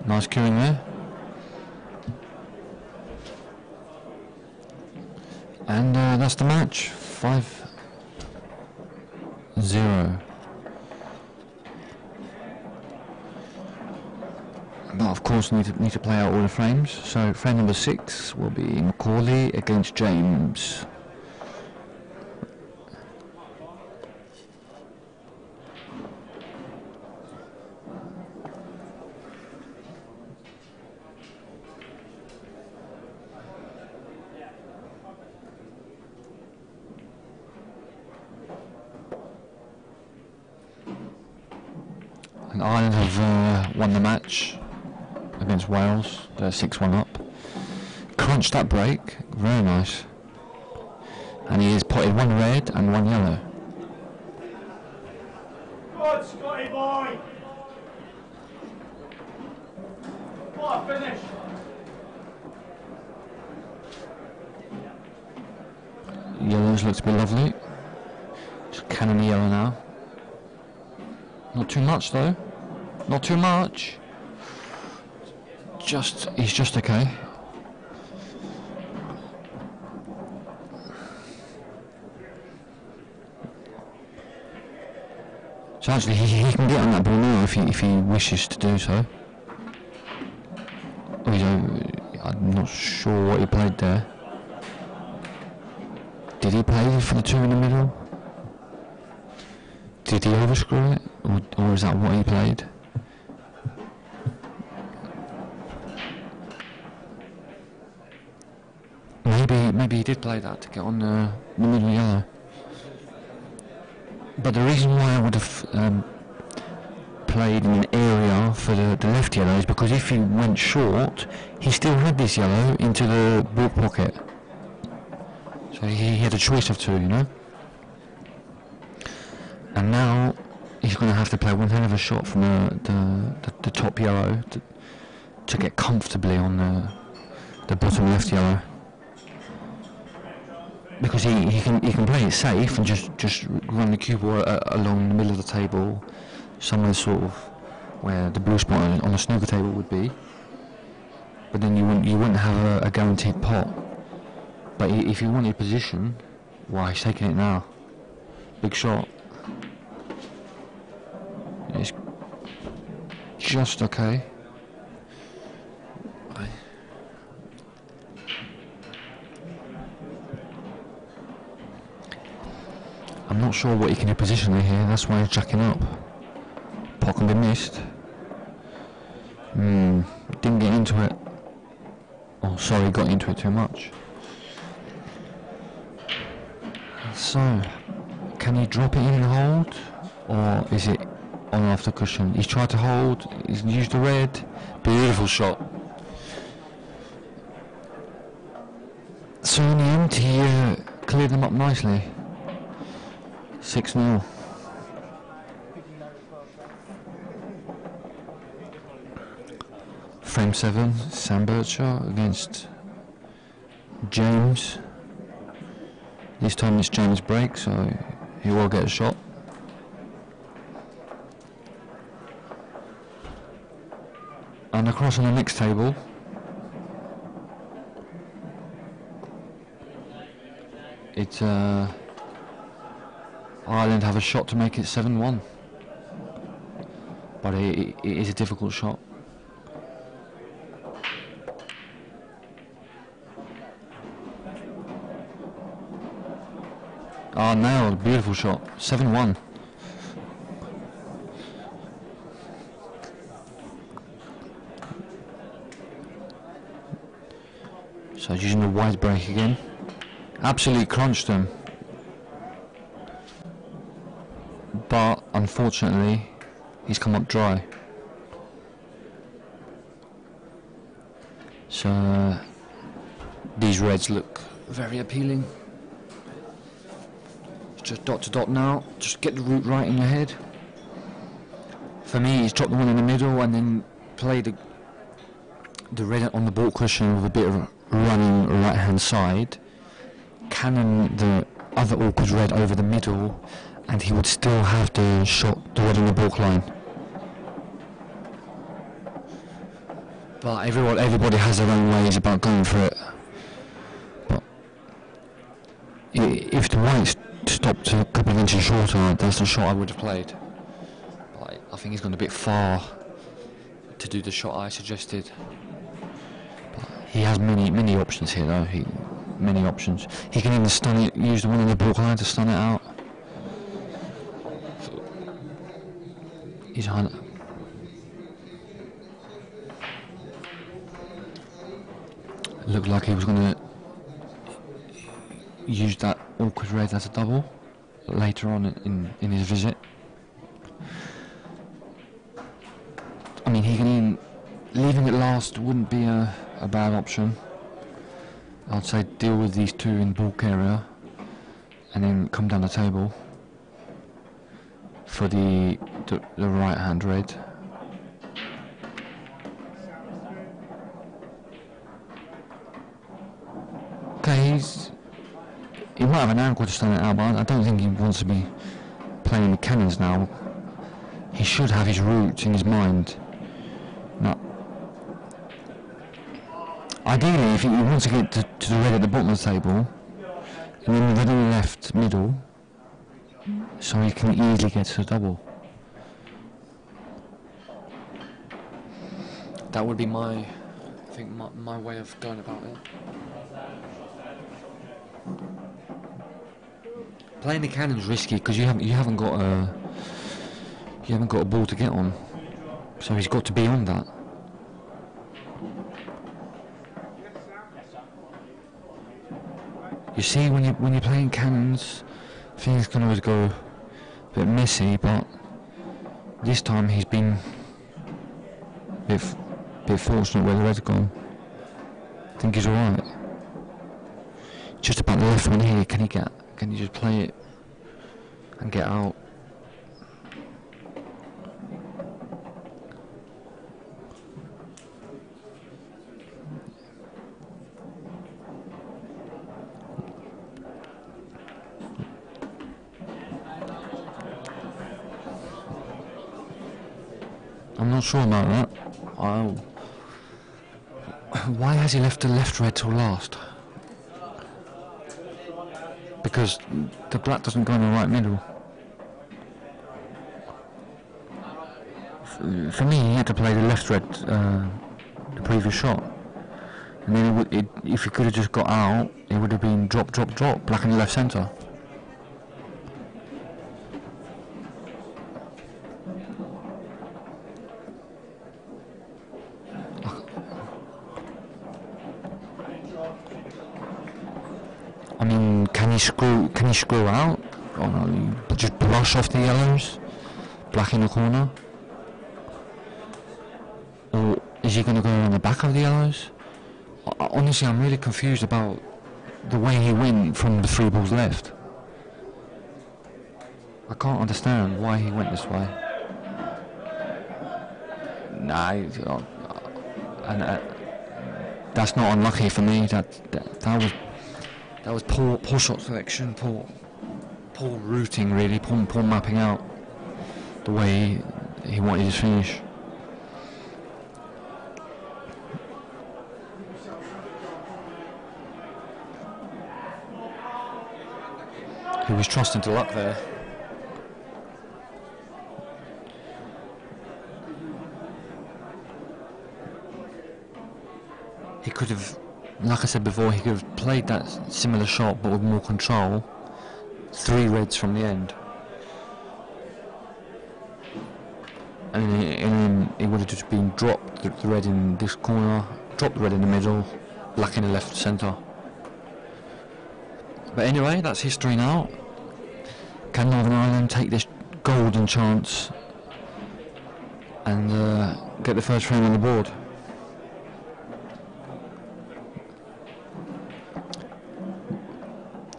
Nice cueing there. And that's the match, 5-0. But of course need to play out all the frames. So frame number 6 will be Macaulay against James. And Ireland have won the match against Wales. They're 6-1 up. Crunched that break, very nice. And he has potted 1 red and 1 yellow. Good, Scotty boy! What a finish! Yellows look to be lovely. Just cannon the yellow now. Not too much though. Not too much. He's just okay. So actually he can get on that ball now if he wishes to do so. I'm not sure what he played there. Did he play for the two in the middle? Did he overscrew it? Or is that what he played? Maybe he did play that to get on the middle yellow. But the reason why I would have played in an area for the left yellow is because if he went short, he still had this yellow into the ball pocket. So he had a choice of two, you know. And now he's going to have to play one hell of a shot from the top yellow to get comfortably on the bottom left yellow. Because he can play it safe and just run the cue ball along the middle of the table, somewhere sort of where the blue spot on the snooker table would be. But then you wouldn't have a guaranteed pot. But if you wanted position, why he's taking it now. Big shot. It's just okay. I'm not sure what he can do positionally here, that's why he's jacking up. Pot can be missed. Didn't get into it. Oh, sorry, got into it too much. So, can he drop it in and hold? Or is it on after cushion? He's tried to hold, he's used the red. Beautiful shot. So in the end, he cleared them up nicely. 6-0. Frame 7, Sam Bircher against James. This time it's James' break, so he will get a shot. And across on the next table, it's Ireland have a shot to make it 7-1, but it is a difficult shot. Ah, nailed, beautiful shot, 7-1. So using the wide break again, absolutely crunched them. But unfortunately, he's come up dry. So these reds look very appealing. It's just dot to dot now. Just get the route right in your head. For me, he's dropped the one in the middle and then play the red on the ball cushion with a bit of running right hand side. Cannon the other awkward red over the middle, and he would still have the shot, the red on the balk line. But everybody has their own ways about going for it. But if the whites stopped a couple of inches shorter, that's the shot I would have played. But I think he's gone a bit far to do the shot I suggested. But he has many options here though. Many options. He can even stun it, use the one on the balk line to stun it out. He's on. Looked like he was going to use that awkward red as a double later on in his visit. I mean, leaving it last wouldn't be a bad option. I'd say deal with these two in bulk area and then come down the table for the right hand red. Okay, he might have an angle to stand it out, but I don't think he wants to be playing the cannons now. He should have his roots in his mind. Now, ideally, if he wants to get to the red at the bottom of the table, and then the red on the left middle, so he can easily get to the double. That would be my way of going about it. Playing the cannon's risky because you haven't got a ball to get on, so he's got to be on that. You see, when you're playing cannons, things can always go a bit messy, but this time he's been a bit fortunate where the red's gone. I think he's alright. Just about the left one here. Can he just play it and get out? I'm not sure about that. Why has he left the left red till last? Because the black doesn't go in the right middle. For me, he had to play the left red the previous shot, and then if he could have just got out, it would have been drop, black in the left centre. I mean, can he screw out? Or no, just brush off the yellows, black in the corner? Or is he going to go on the back of the yellows? Honestly, I'm really confused about the way he went from the three balls left. I can't understand why he went this way. Nah, and that's not unlucky for me. That was poor shot selection, poor routing really, poor mapping out the way he wanted his finish. He was trusting to luck there. He could have, like I said before, he could have played that similar shot but with more control. 3 reds from the end. And then it would have just been dropped the red in this corner, dropped the red in the middle, black in the left centre. But anyway, that's history now. Can Northern Ireland take this golden chance and get the first frame on the board?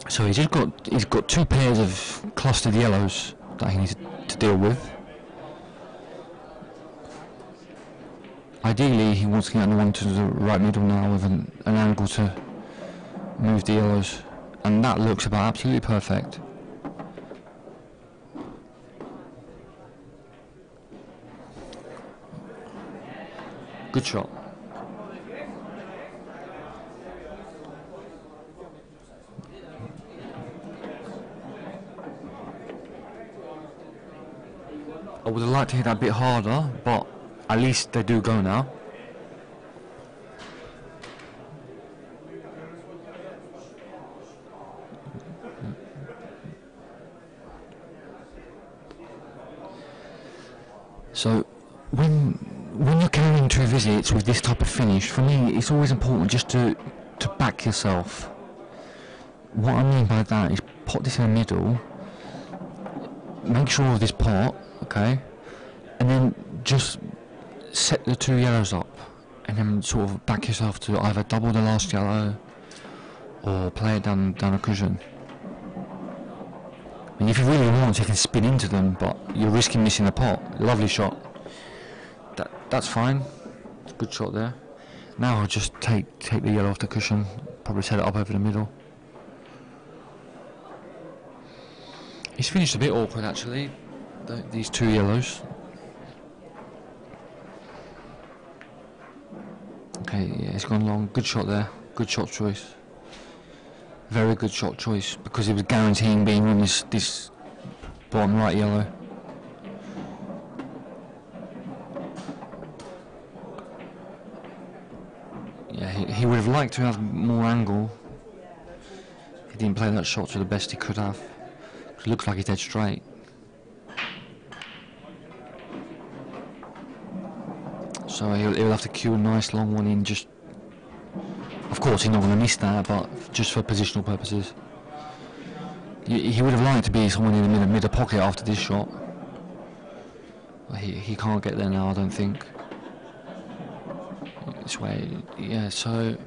So he's got 2 pairs of clustered yellows that he needs to deal with. Ideally, he wants to get the one to the right middle now with an angle to move the yellows, and that looks about absolutely perfect. Good shot. I would have liked to hit that a bit harder, but at least they do go now. So when you're carrying 2 visits with this type of finish, for me it's always important just to back yourself. What I mean by that is pot this in the middle, make sure of this pot, okay, and then just set the 2 yellows up and then sort of back yourself to either double the last yellow or play it down a cushion. And if you really want, you can spin into them, but you're risking missing the pot. Lovely shot. That's fine. Good shot there. Now I'll just take the yellow off the cushion, probably set it up over the middle. He's finished a bit awkward actually, these 2 yellows. Okay, yeah, it's gone long. Good shot there. Good shot choice. Very good shot choice because he was guaranteeing being on this bottom right yellow. Yeah, he would have liked to have more angle. He didn't play that shot to the best he could have. It looks like he's dead straight. So he'll have to cue a nice long one in. Just, of course, he's not going to miss that, but just for positional purposes. He would have liked to be someone in the middle pocket after this shot. He can't get there now, I don't think. This way, yeah. So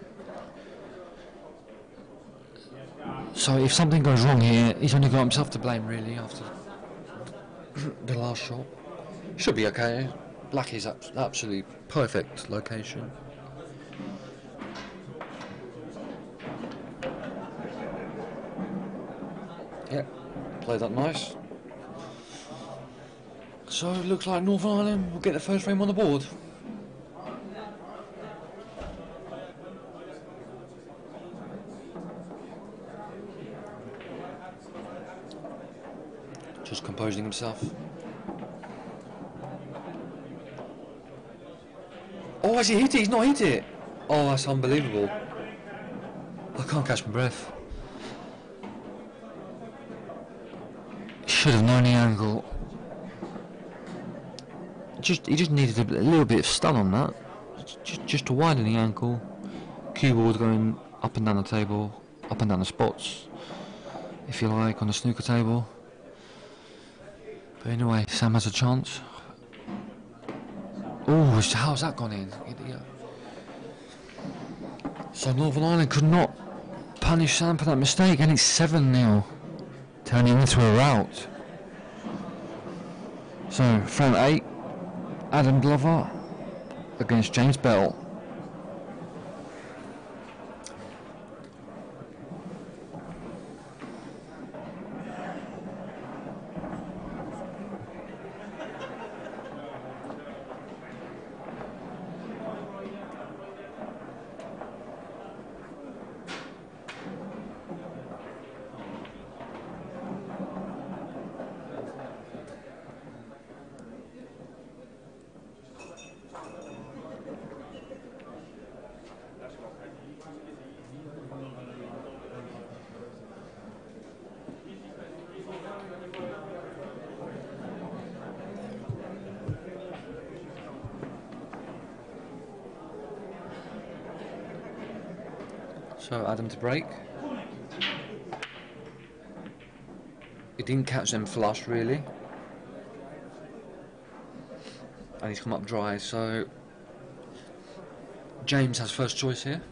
if something goes wrong here, he's only got himself to blame, really, after the last shot. Should be okay. Black is absolutely perfect location. Yeah, played that nice. So it looks like Northern Ireland will get the first frame on the board. Just composing himself. Oh, has he hit it? He's not hit it. Oh, that's unbelievable. I can't catch my breath. Should have known the angle. He just needed a little bit of stun on that. Just to widen the ankle. Cue ball going up and down the table, up and down the spots, if you like, on the snooker table. But anyway, Sam has a chance. Oh, how's that gone in? So Northern Ireland could not punish Sam for that mistake, and it's 7-0, turning into a rout. So frame 8, Adam Glover against James Bell. So Adam to break. He didn't catch them flush really, and he's come up dry. So James has first choice here.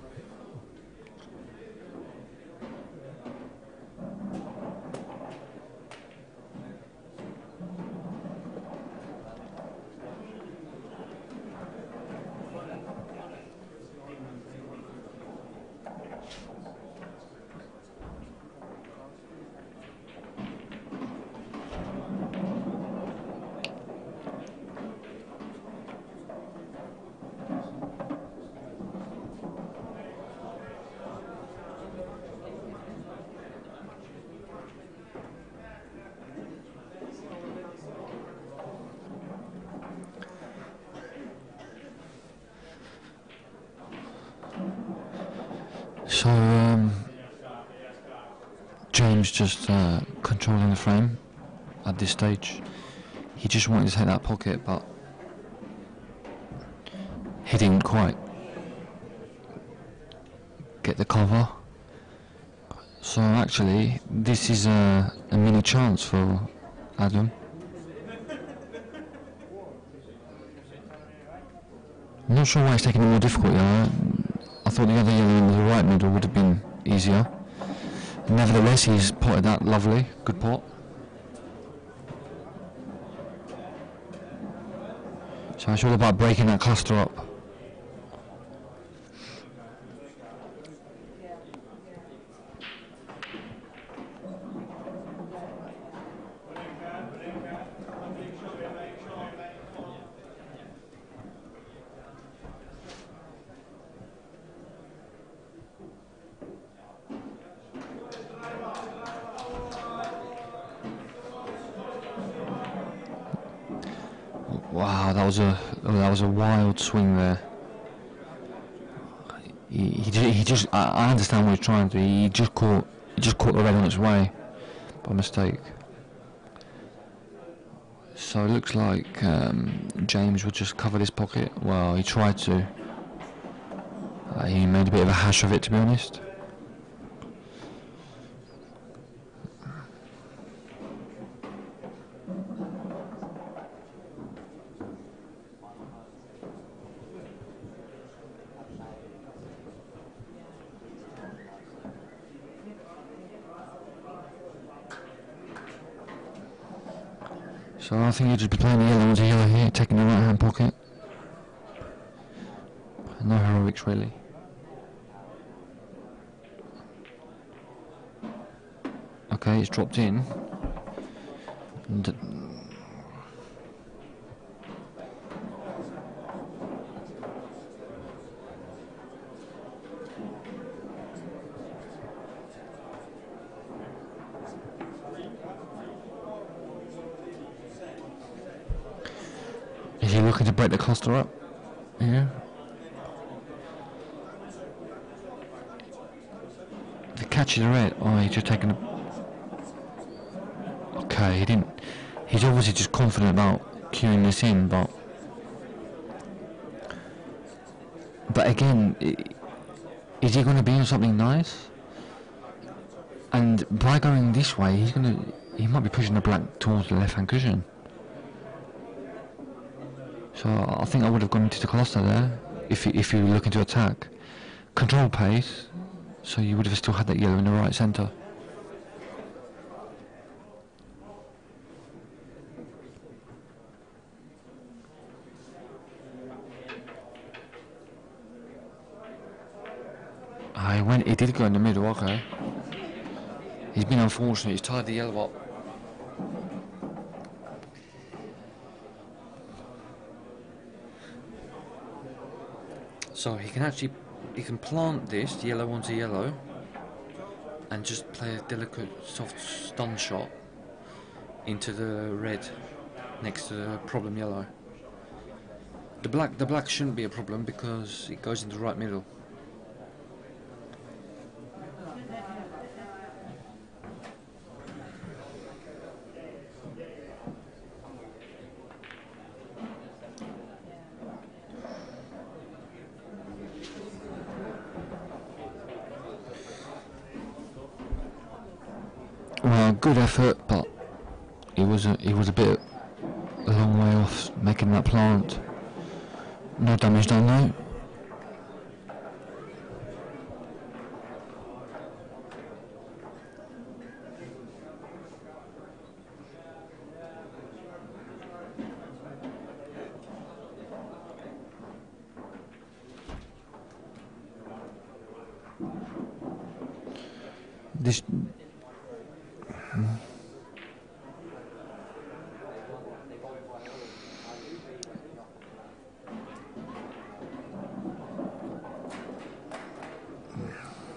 So James just controlling the frame at this stage. He just wanted to take that pocket, but he didn't quite get the cover. So actually this is a mini chance for Adam. I'm not sure why he's taking it more difficult. I thought the other yellow in the right middle would have been easier. Nevertheless, he's potted that lovely. Good pot. So it's all about breaking that cluster up. Wow, that was a wild swing there. He just I understand what he's trying to do. He just caught the red on its way by mistake. So it looks like James would just cover this pocket. Well, he tried to. He made a bit of a hash of it, to be honest. So I think he'd just be playing the yellow onto yellow here, taking the right hand pocket. No heroics really. Okay, it's dropped in. And is he looking to break the cluster up? Yeah. The catch is red. Oh, he's just taking a... Okay, he didn't... He's obviously just confident about queuing this in, but again, is he going to be on something nice? And by going this way, he might be pushing the black towards the left-hand cushion. So I think I would have gone into the cluster there if you were looking to attack. Control pace, so you would have still had that yellow in the right centre. He did go in the middle, okay. He's been unfortunate, he's tied the yellow up. So he can plant this yellow onto yellow and just play a delicate soft stun shot into the red next to the problem yellow. The black shouldn't be a problem because it goes into the right middle. Well, good effort, but he was a bit a long way off making that plant. No damage done though. This.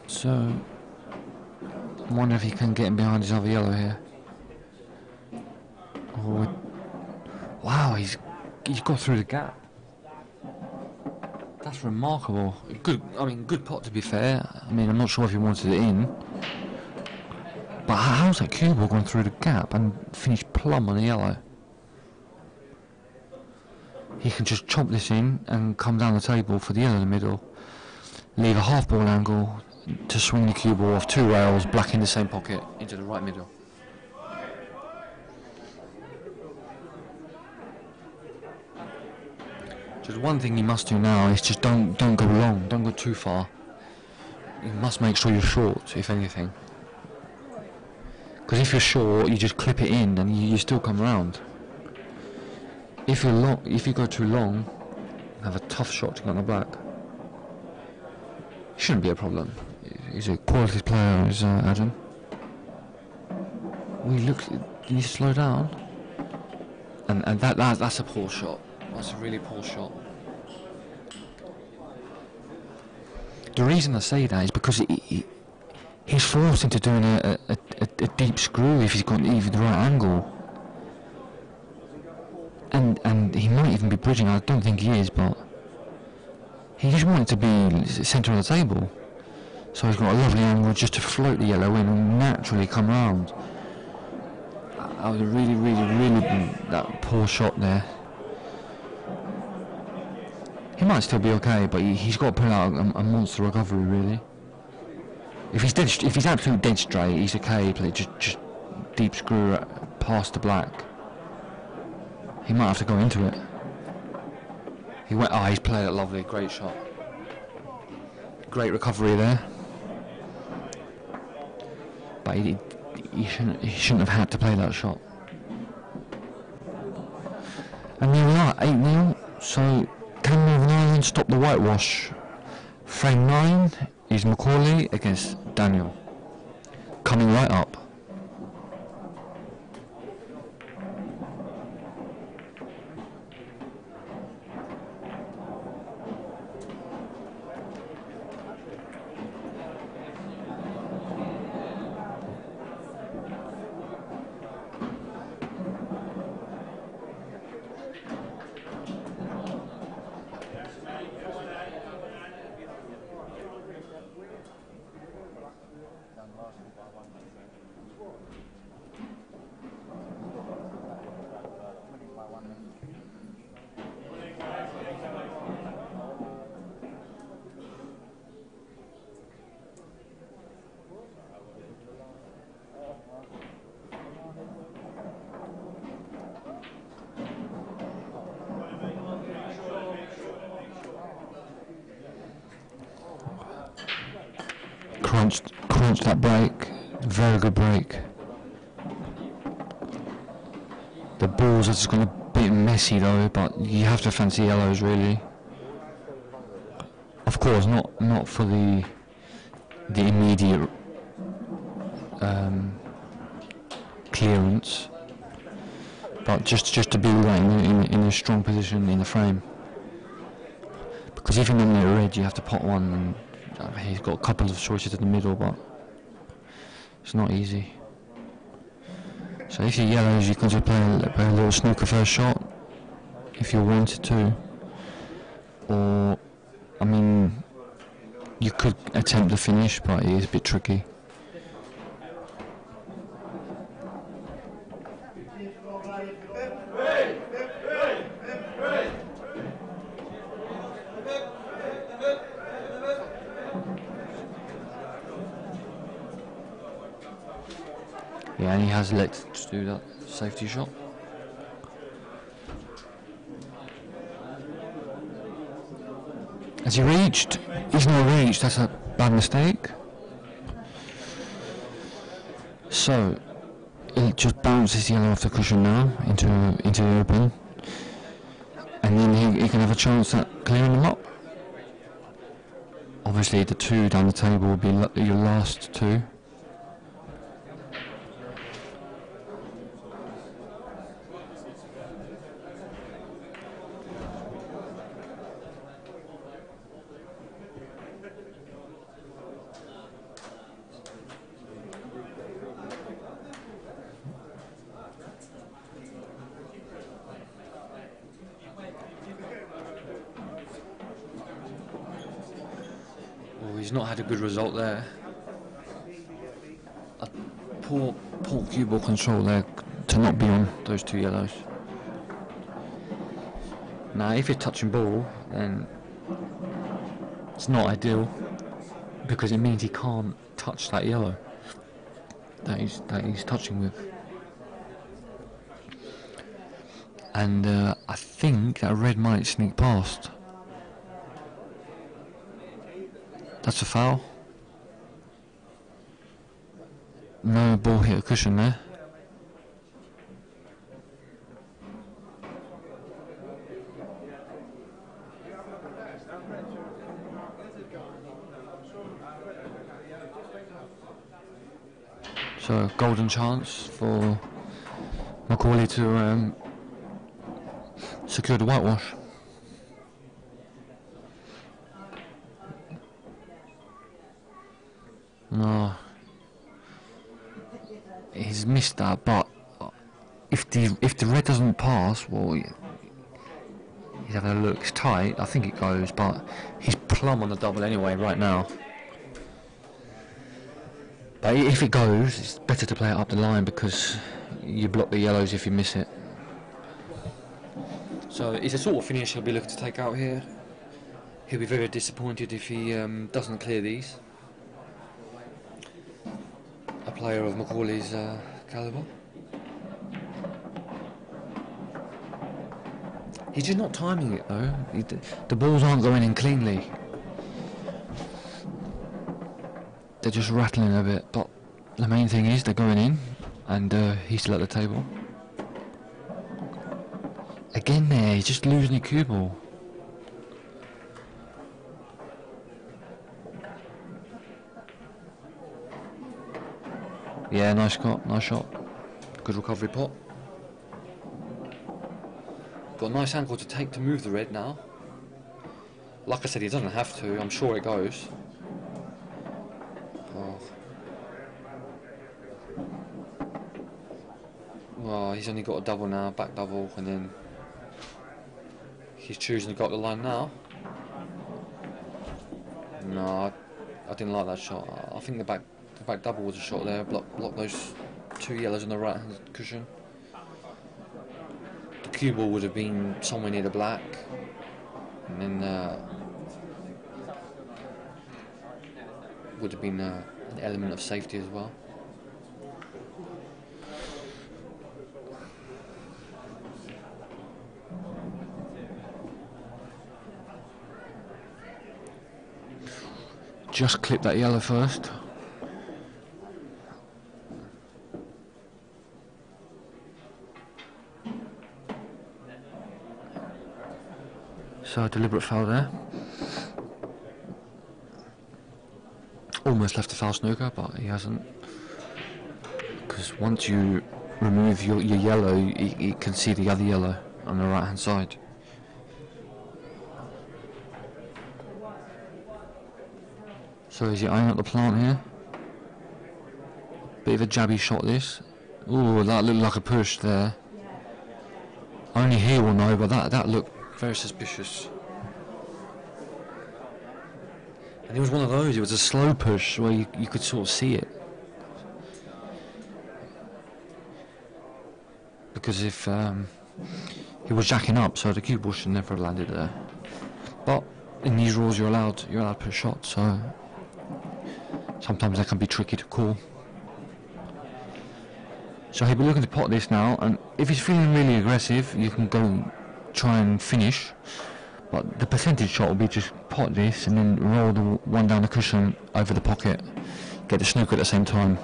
So, I wonder if he can get him behind his other yellow here. Oh, wow, he's got through the gap. That's remarkable. Good pot to be fair. I mean, I'm not sure if he wanted it in. But how's that cue ball gone through the gap and finished plumb on the yellow? He can just chop this in and come down the table for the yellow in the middle. Leave a half ball angle to swing the cue ball off two rails, black in the same pocket, into the right middle. Just one thing you must do now is just don't go long, don't go too far. You must make sure you're short, if anything. Because if you're short, you just clip it in and you still come round. If you go too long, you have a tough shot to get on the black. Shouldn't be a problem. He's a quality player, is Adam. You need to slow down. And that's a poor shot. That's a really poor shot. The reason I say that is because he's forced into doing a deep screw if he's got even the right angle. and he might even be bridging. I don't think he is, but he just wanted to be centre of the table. So he's got a lovely angle just to float the yellow in and naturally come round. That was a really that poor shot there. He might still be okay, but he's got to pull out a monster recovery really. If he's absolute dead straight, he's okay. But just deep screw past the black. He might have to go into it. He went. Oh, he's played it lovely. Great shot. Great recovery there. But he shouldn't have had to play that shot. And there we are, 8-0. So can Northern Ireland stop the whitewash? Frame 9 is Macaulay against Daniel. Coming right up. Crunched that break, very good break. The balls are just going a bit messy though, but you have to fancy yellows really. Of course, not for the immediate clearance, but just to be right in a strong position in the frame. Because even when they're red, you have to pot one. And he's got a couple of choices in the middle, but it's not easy. So if you're yellows, you can just play a little snooker first shot, if you wanted to. Or, I mean, you could attempt the finish, but it is a bit tricky. Yeah, and he has elected to do that safety shot. Has he reached? He's not reached, that's a bad mistake. So, it just bounces the yellow off the cushion now into the open. And then he can have a chance at clearing them up. Obviously the two down the table will be your last two. He's not had a good result there. A poor cue ball control there to not be on those two yellows. Now if you're touching ball, then it's not ideal, because it means he can't touch that yellow that he's touching with. And I think that red might sneak past. That's a foul. No ball hit a cushion there. So golden chance for Macaulay to secure the whitewash. No, he's missed that. But if the red doesn't pass, well, having a look. It's tight. I think it goes, but he's plumb on the double anyway right now. But if it goes, it's better to play it up the line because you block the yellows if you miss it. So it's a sort of finish he'll be looking to take out here. He'll be very disappointed if he doesn't clear these. A player of Macaulay's calibre. He's just not timing it though. The balls aren't going in cleanly. They're just rattling a bit, but the main thing is they're going in, and he's still at the table. Again there, he's just losing a cue ball. Yeah, nice shot. Good recovery pot. Got a nice angle to take to move the red now. Like I said, he doesn't have to, I'm sure it goes. Well, he's only got a double now, back double, and then he's choosing to go up the line now. No, I didn't like that shot. I think the back double was a shot there, block those two yellows on the right hand cushion. The cue ball would have been somewhere near the black, and then would have been an element of safety as well. Just clip that yellow first. So a deliberate foul there. Almost left the foul snooker, but he hasn't. Because once you remove your yellow, you can see the other yellow on the right hand side. So is he eyeing up the plant here? Bit of a jabby shot this. Ooh, that looked like a push there. Only he will know, but that looked very suspicious. And it was one of those, it was a slow push where you could sort of see it. Because if he was jacking up, so the cue ball should never have landed there. But in these rules you're allowed to push shots, so sometimes that can be tricky to call. So he'll be looking to pot this now, and if he's feeling really aggressive, you can go try and finish. But the percentage shot will be just pot this and then roll the one down the cushion over the pocket, get the snooker at the same time.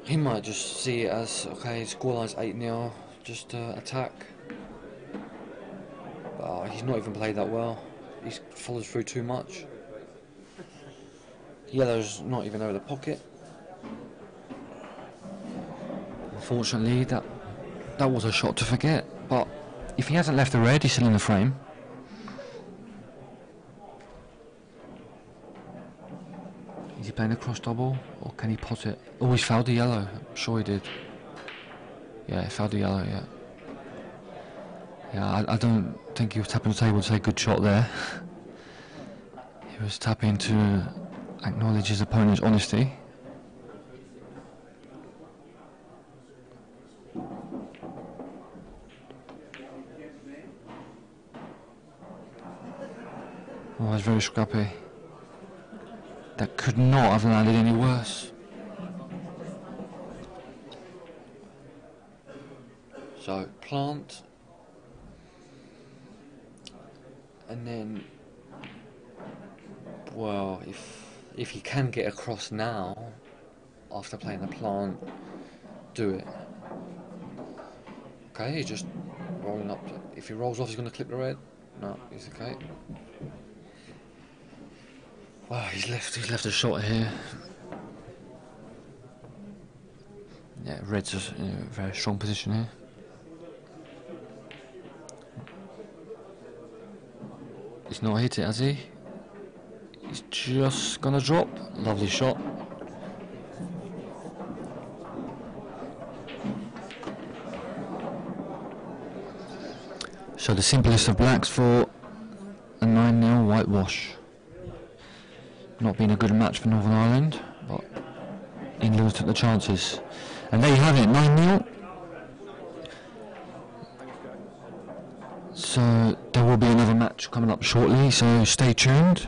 He might just see it as, okay, scoreline's 8-0, just attack. But he's not even played that well. He follows through too much. Yellow's not even over the pocket. Unfortunately, that was a shot to forget. But if he hasn't left the red, he's still in the frame. Is he playing a cross double, or can he pot it? Oh, he's fouled the yellow. I'm sure he did. Yeah, he fouled the yellow. Yeah. Yeah, I don't think he was tapping the table to say good shot there. He was tapping to acknowledge his opponent's honesty. Oh, it's very scrappy. That could not have landed any worse. So, plant. And then, well, if he can get across now, after playing the plant, do it. Okay, he's just rolling up. If he rolls off, he's going to clip the red. No, he's okay. Wow, he's left a shot here. Yeah, red's in a very strong position here. He's not hit it, has he? He's just gonna drop. Lovely shot. So the simplest of blacks for a 9-0 whitewash. Not been a good match for Northern Ireland, but England took the chances. And there you have it, 9-0. So there will be another match coming up shortly, so stay tuned.